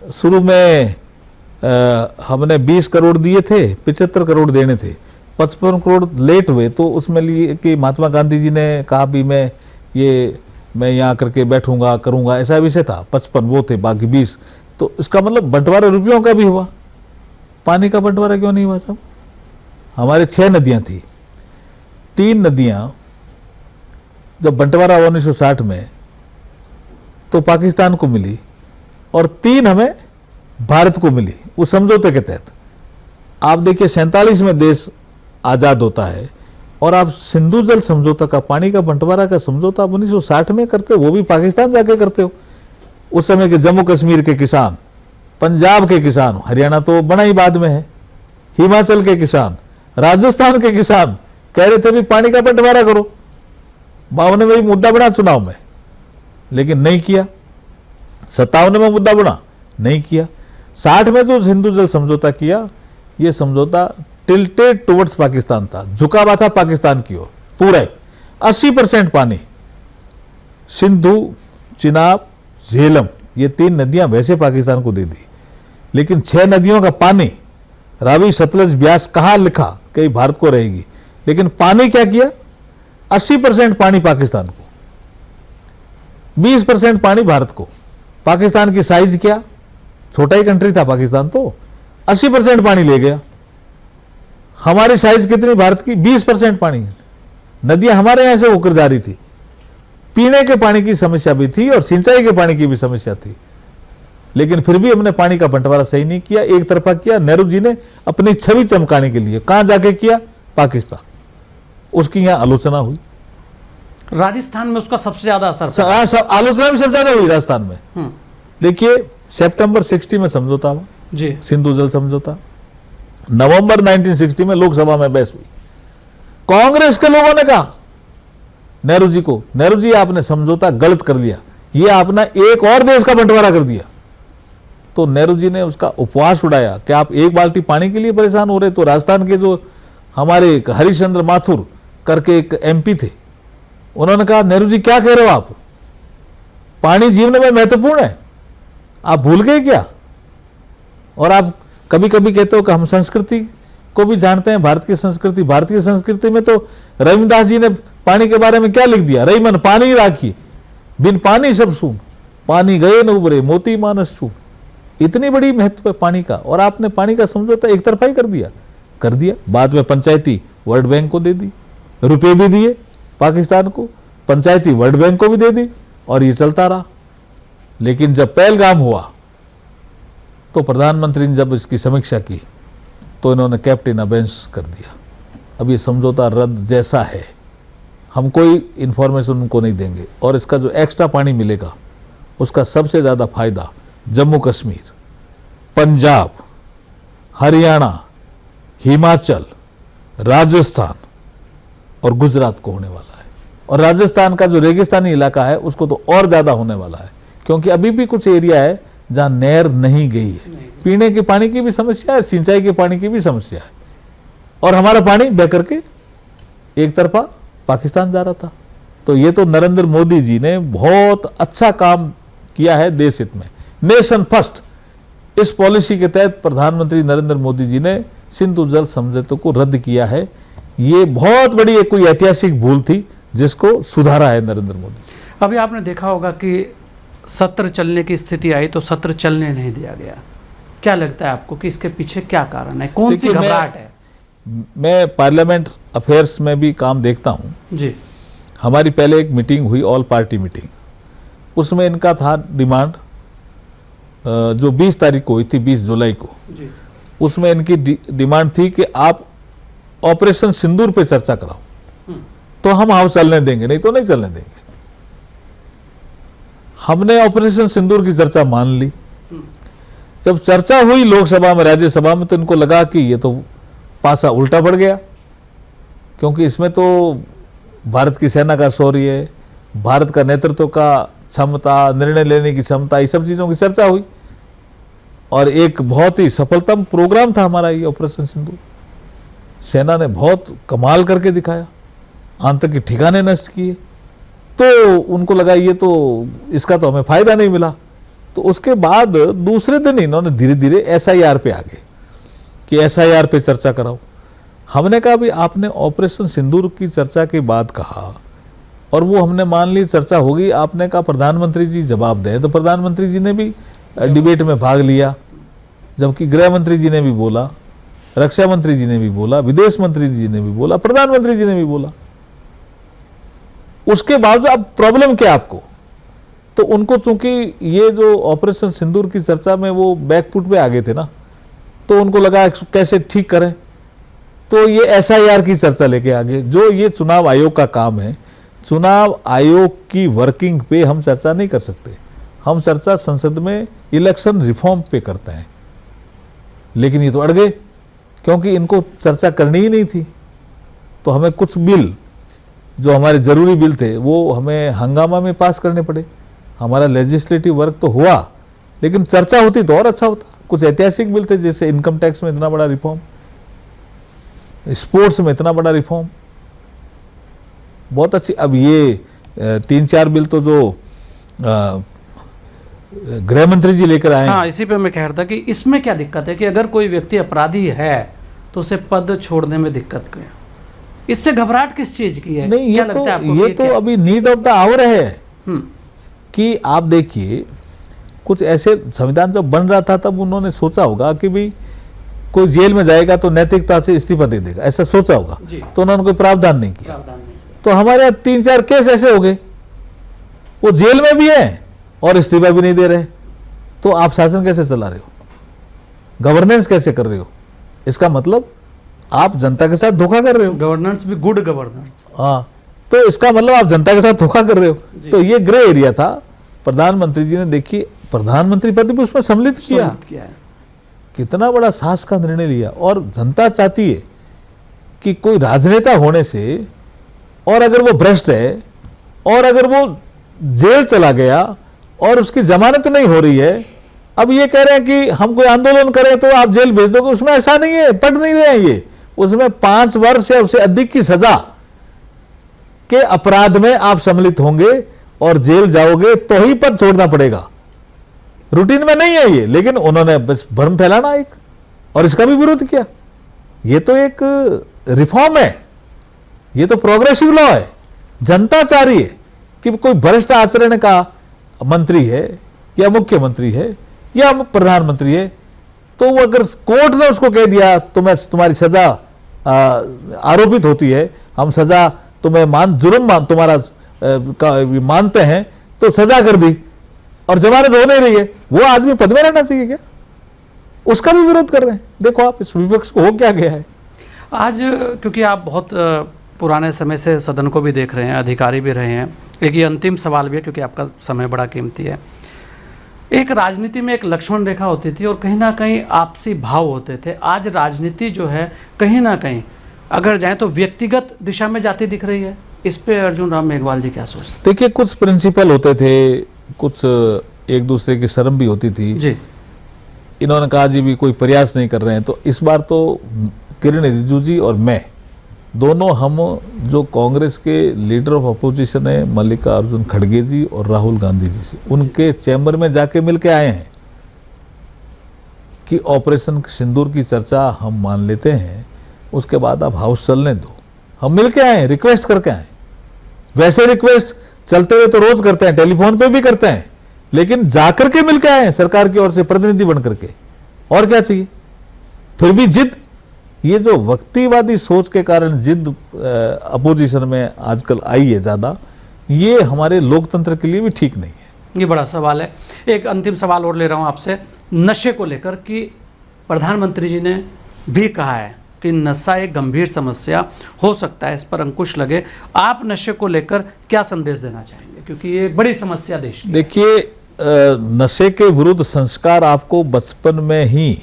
शुरू में हमने 20 करोड़ दिए थे, 75 करोड़ देने थे, 55 करोड़ लेट हुए। तो उसमें लिए कि महात्मा गांधी जी ने कहा भी मैं यहाँ करके बैठूंगा करूंगा, ऐसा विषय था। 55 वो थे, बाकी 20। तो इसका मतलब बंटवारा रुपयों का भी हुआ, पानी का बंटवारा क्यों नहीं हुआ साहब? हमारे 6 नदियां थी, 3 नदियां जब बंटवारा हुआ 1960 में तो पाकिस्तान को मिली और 3 हमें भारत को मिली उस समझौते के तहत। आप देखिए 47 में देश आजाद होता है और आप सिंधु जल समझौता का, पानी का बंटवारा का समझौता आप 1960 में करते हो, वो भी पाकिस्तान जाके करते हो। उस समय के जम्मू कश्मीर के किसान, पंजाब के किसान, हरियाणा तो बना ही बाद में है, हिमाचल के किसान, राजस्थान के किसान कह रहे थे भी पानी का बंटवारा करो। 52 में मुद्दा बना चुनाव में, लेकिन नहीं किया। 57 में मुद्दा बना, नहीं किया। 60 में जो सिंधु जल समझौता किया, ये समझौता टिल्टेड टुवर्ड्स पाकिस्तान था, झुका हुआ था पाकिस्तान की ओर। पूरे 80% पानी सिंधु, चिनाब, झेलम, ये 3 नदियां वैसे पाकिस्तान को दे दी। लेकिन 6 नदियों का पानी, रावी, सतलज, ब्यास, कहाँ लिखा कि भारत को रहेगी, लेकिन पानी क्या किया? 80% पानी पाकिस्तान को, 20% पानी भारत को। पाकिस्तान की साइज क्या, छोटा ही कंट्री था पाकिस्तान, तो 80% पानी ले गया। हमारी साइज कितनी भारत की? 20% पानी। नदियां हमारे यहां से होकर जा रही थी। पीने के पानी की समस्या भी थी और सिंचाई के पानी की भी समस्या थी, लेकिन फिर भी हमने पानी का बंटवारा सही नहीं किया, एक तरफा किया। नेहरू जी ने अपनी छवि चमकाने के लिए कहां जाके किया? पाकिस्तान। उसकी यहां आलोचना हुई, राजस्थान में उसका सबसे ज्यादा असर आलोचना भी सबसे ज्यादा हुई राजस्थान में। देखिए, सितंबर 60 में समझौता हुआ जी, सिंधु जल समझौता। नवंबर 1960 में लोकसभा में बहस हुई। कांग्रेस के लोगों ने कहा नेहरू जी को, नेहरू जी आपने समझौता गलत कर लिया, ये आपने एक और देश का बंटवारा कर दिया। तो नेहरू जी ने उसका उपवास उड़ाया कि आप एक बाल्टी पानी के लिए परेशान हो रहे। तो राजस्थान के जो हमारे हरिश्चंद्र माथुर करके एक MP थे, उन्होंने कहा नेहरू जी क्या कह रहे हो आप, पानी जीवन में महत्वपूर्ण है, आप भूल गए क्या? और आप कभी कभी कहते हो कि हम संस्कृति को भी जानते हैं भारत की संस्कृति। भारतीय संस्कृति में तो रविदास जी ने पानी के बारे में क्या लिख दिया, रही मन पानी राखी, बिन पानी सब सून, पानी गए न उबरे मोती मानस चून। इतनी बड़ी महत्व है पानी का, और आपने पानी का समझौता एक तरफा ही कर दिया। बाद में पंचायती वर्ल्ड बैंक को दे दी, रुपए भी दिए पाकिस्तान को, पंचायती वर्ल्ड बैंक को भी दे दी, और ये चलता रहा। लेकिन जब पहलगाम हुआ तो प्रधानमंत्री ने जब इसकी समीक्षा की तो इन्होंने कैप्टन अबेंस कर दिया। अब ये समझौता रद्द जैसा है, हम कोई इन्फॉर्मेशन उनको नहीं देंगे, और इसका जो एक्स्ट्रा पानी मिलेगा उसका सबसे ज़्यादा फायदा जम्मू कश्मीर, पंजाब, हरियाणा, हिमाचल, राजस्थान और गुजरात को होने वाला है। और राजस्थान का जो रेगिस्तानी इलाका है उसको तो और ज़्यादा होने वाला है, क्योंकि अभी भी कुछ एरिया है जहाँ नहर नहीं गई है। पीने के पानी की भी समस्या है, सिंचाई के पानी की भी समस्या है, और हमारा पानी बह करके एक तरफा पाकिस्तान जा रहा था। तो ये तो नरेंद्र मोदी जी ने बहुत अच्छा काम किया है देश हित में। नेशन फर्स्ट इस पॉलिसी के तहत प्रधानमंत्री नरेंद्र मोदी जी ने सिंधु जल समझौते को रद्द किया है। ये बहुत बड़ी एक कोई ऐतिहासिक भूल थी जिसको सुधारा है नरेंद्र मोदी जी। अभी आपने देखा होगा कि सत्र चलने की स्थिति आई तो सत्र चलने नहीं दिया गया। क्या लगता है आपको कि इसके पीछे क्या कारण है, कौन सी घबराहट है? मैं पार्लियामेंट अफेयर्स में भी काम देखता हूँ जी। हमारी पहले एक मीटिंग हुई, ऑल पार्टी मीटिंग, उसमें इनका था डिमांड जो 20 तारीख को हुई थी, 20 जुलाई को जी। उसमें इनकी डिमांड थी कि आप ऑपरेशन सिंदूर पे चर्चा कराओ तो हम हाउस चलने देंगे, नहीं तो नहीं चलने देंगे। हमने ऑपरेशन सिंदूर की चर्चा मान ली। जब चर्चा हुई लोकसभा में, राज्यसभा में, तो इनको लगा कि ये तो पासा उल्टा पड़ गया, क्योंकि इसमें तो भारत की सेना का शौर्य, भारत का नेतृत्व का क्षमता, निर्णय लेने की क्षमता, ये सब चीज़ों की चर्चा हुई, और एक बहुत ही सफलतम प्रोग्राम था हमारा ये ऑपरेशन सिंदूर। सेना ने बहुत कमाल करके दिखाया, आतंकी ठिकाने नष्ट किए, तो उनको लगा ये तो इसका तो हमें फायदा नहीं मिला। तो उसके बाद दूसरे दिन इन्होंने धीरे धीरे एसआईआर पे आ गए कि एसआईआर पे चर्चा कराओ। हमने कहा भी आपने ऑपरेशन सिंदूर की चर्चा के बाद कहा, और वो हमने मान ली चर्चा होगी, आपने कहा प्रधानमंत्री जी जवाब दें, तो प्रधानमंत्री जी ने भी डिबेट में भाग लिया, जबकि गृह मंत्री जी ने भी बोला, रक्षा मंत्री जी ने भी बोला, विदेश मंत्री जी ने भी बोला, प्रधानमंत्री जी ने भी बोला। उसके बाद अब प्रॉब्लम क्या आपको? तो उनको चूंकि ये जो ऑपरेशन सिंदूर की चर्चा में वो बैकफुट पे आ गए थे ना, तो उनको लगा कैसे ठीक करें, तो ये एसआईआर की चर्चा लेके आ गए, जो ये चुनाव आयोग का काम है। चुनाव आयोग की वर्किंग पे हम चर्चा नहीं कर सकते, हम चर्चा संसद में इलेक्शन रिफॉर्म पे करते हैं। लेकिन ये तो अड़ गए, क्योंकि इनको चर्चा करनी ही नहीं थी। तो हमें कुछ बिल जो हमारे ज़रूरी बिल थे वो हमें हंगामा में पास करने पड़े। हमारा लेजिस्लेटिव वर्क तो हुआ, लेकिन चर्चा होती तो और अच्छा होता। कुछ ऐतिहासिक बिल थे, जैसे इनकम टैक्स में इतना बड़ा रिफॉर्म, स्पोर्ट्स में इतना बड़ा रिफॉर्म, बहुत अच्छी। अब ये 3-4 बिल तो जो गृह मंत्री जी लेकर आए। हाँ, इसी पे मैं कह रहा था कि इसमें क्या दिक्कत है कि अगर कोई व्यक्ति अपराधी है तो उसे पद छोड़ने में दिक्कत क्या? इससे घबराहट किस चीज की है? नहीं, क्या लगता है आपको? ये तो अभी नीड ऑफ द आवर है कि आप देखिए, कुछ ऐसे संविधान जब बन रहा था तब उन्होंने सोचा होगा कि भाई कोई जेल में जाएगा तो नैतिकता से इस्तीफा दे देगा, ऐसा सोचा होगा, तो उन्होंने कोई प्रावधान नहीं किया। तो हमारे यहाँ 3-4 केस ऐसे हो गए, वो जेल में भी है और इस्तीफा भी नहीं दे रहे। तो आप शासन कैसे चला रहे हो, गवर्नेंस कैसे कर रहे हो? इसका मतलब आप जनता के साथ धोखा कर रहे हो। गवर्नेंस भी गुड गवर्नेंस। हाँ, तो इसका मतलब आप जनता के साथ धोखा कर रहे हो। तो ये ग्रे एरिया था। प्रधानमंत्री जी ने देखिए, प्रधानमंत्री पद भी उसमें सम्मिलित किया है। कितना बड़ा साहस का निर्णय लिया। और जनता चाहती है कि कोई राजनेता होने से, और अगर वो भ्रष्ट है, और अगर वो जेल चला गया और उसकी जमानत नहीं हो रही है, अब ये कह रहे हैं कि हम कोई आंदोलन करें तो आप जेल भेज दोगे, उसमें ऐसा नहीं है, पढ़ नहीं रहे हैं ये। उसमें 5 वर्ष या उससे अधिक की सजा के अपराध में आप सम्मिलित होंगे और जेल जाओगे तो ही पद छोड़ना पड़ेगा। रूटीन में नहीं है ये, लेकिन उन्होंने बस भ्रम फैलाना एक, और इसका भी विरोध किया। ये तो एक रिफॉर्म है, ये तो प्रोग्रेसिव लॉ है। जनता चाह रही है कि कोई भ्रष्ट आचरण का मंत्री है या मुख्यमंत्री है या प्रधानमंत्री है, तो वो अगर कोर्ट ने उसको कह दिया तुम्हारी सजा आरोपित होती है, हम सजा तुम्हें जुर्म तुम्हारा मानते हैं, तो सजा कर दी और जमानत हो नहीं रही है, वो आदमी पद में रहना चाहिए क्या? उसका भी विरोध कर रहे हैं। देखो आप इस विपक्ष को हो क्या गया है आज, क्योंकि आप बहुत पुराने समय से सदन को भी देख रहे हैं, अधिकारी भी रहे हैं, एक ये अंतिम सवाल भी है क्योंकि आपका समय बड़ा कीमती है। एक राजनीति में एक लक्ष्मण रेखा होती थी और कहीं ना कहीं आपसी भाव होते थे। आज राजनीति जो है कहीं ना कहीं अगर जाए तो व्यक्तिगत दिशा में जाती दिख रही है। इस पे अर्जुन राम मेघवाल जी क्या सोचते? देखिए, कुछ प्रिंसिपल होते थे, कुछ एक दूसरे की शर्म भी होती थी जी। इन्होंने कहा जी भी कोई प्रयास नहीं कर रहे हैं, तो इस बार तो किरण रिजिजू जी और मैं दोनों, हम जो कांग्रेस के लीडर ऑफ अपोजिशन है मल्लिकार्जुन खड़गे जी और राहुल गांधी जी से उनके चैम्बर में जाके मिल के आए हैं कि ऑपरेशन सिंदूर की चर्चा हम मान लेते हैं, उसके बाद आप हाउस चलने दो। हम मिल के आए, रिक्वेस्ट करके आए। वैसे रिक्वेस्ट चलते हुए तो रोज करते हैं, टेलीफोन पे भी करते हैं, लेकिन जाकर के मिल के आए सरकार की ओर से प्रतिनिधि बन करके। और क्या चाहिए? फिर भी जिद, ये जो व्यक्तिवादी सोच के कारण जिद अपोजिशन में आजकल आई है ज्यादा, ये हमारे लोकतंत्र के लिए भी ठीक नहीं है। ये बड़ा सवाल है। एक अंतिम सवाल और ले रहा हूं आपसे, नशे को लेकर कि प्रधानमंत्री जी ने भी कहा है कि नशा एक गंभीर समस्या हो सकता है, इस पर अंकुश लगे। आप नशे को लेकर क्या संदेश देना चाहेंगे, क्योंकि ये एक बड़ी समस्या देश की? देखिए, नशे के विरुद्ध संस्कार आपको बचपन में ही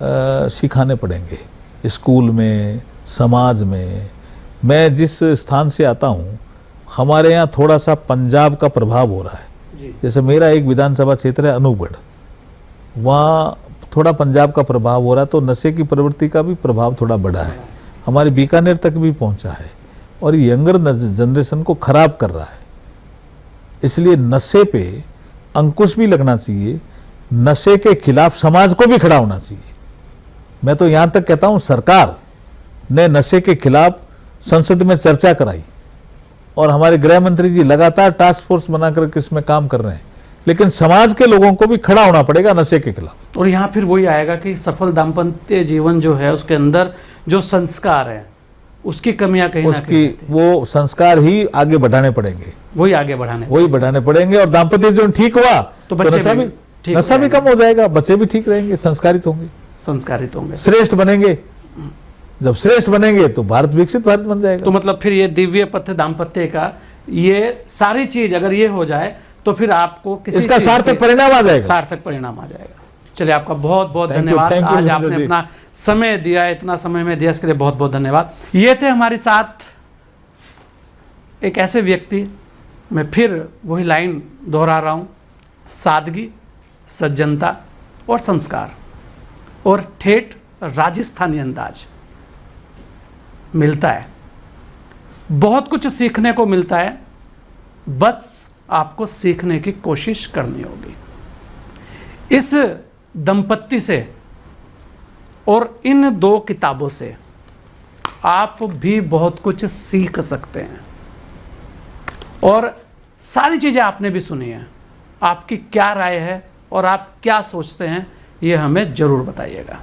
सिखाने पड़ेंगे, स्कूल में, समाज में। मैं जिस स्थान से आता हूँ, हमारे यहाँ थोड़ा सा पंजाब का प्रभाव हो रहा है। जैसे मेरा एक विधानसभा क्षेत्र है अनूपगढ़, वहाँ थोड़ा पंजाब का प्रभाव हो रहा है, तो नशे की प्रवृत्ति का भी प्रभाव थोड़ा बढ़ा है, हमारे बीकानेर तक भी पहुँचा है और यंगर जनरेशन को खराब कर रहा है। इसलिए नशे पे अंकुश भी लगना चाहिए, नशे के खिलाफ समाज को भी खड़ा होना चाहिए। मैं तो यहाँ तक कहता हूँ, सरकार ने नशे के खिलाफ संसद में चर्चा कराई और हमारे गृह मंत्री जी लगातार टास्क फोर्स बनाकर इसमें काम कर रहे हैं, लेकिन समाज के लोगों को भी खड़ा होना पड़ेगा नशे के खिलाफ। और यहाँ फिर वही आएगा कि सफल दाम्पत्य जीवन जो है उसके अंदर जो संस्कार है उसकी कमियां कहीं ना कहीं, वो संस्कार ही आगे बढ़ाने पड़ेंगे, वही आगे बढ़ाने पड़ेंगे। और दाम्पत्य जीवन ठीक हुआ तो नशा भी कम हो जाएगा, बच्चे भी ठीक रहेंगे, संस्कारित होंगे, श्रेष्ठ बनेंगे। जब श्रेष्ठ बनेंगे तो भारत विकसित भारत बन जाएगा। तो मतलब फिर ये दिव्य पथ दाम्पत्य का ये सारी चीज अगर ये हो जाए तो फिर आपको किसी इसका सार्थक परिणाम आ जाएगा। चलिए, आपका बहुत बहुत धन्यवाद। आज आपने अपना समय दिया, इतना समय में दिया, इसके लिए बहुत बहुत धन्यवाद। ये थे हमारे साथ एक ऐसे व्यक्ति, मैं फिर वही लाइन दोहरा रहा हूँ, सादगी, सज्जनता और संस्कार और ठेठ राजस्थानी अंदाज मिलता है। बहुत कुछ सीखने को मिलता है, बस आपको सीखने की कोशिश करनी होगी। इस दंपत्ति से और इन दो किताबों से आप भी बहुत कुछ सीख सकते हैं। और सारी चीज़ें आपने भी सुनी हैं, आपकी क्या राय है और आप क्या सोचते हैं, ये हमें ज़रूर बताइएगा।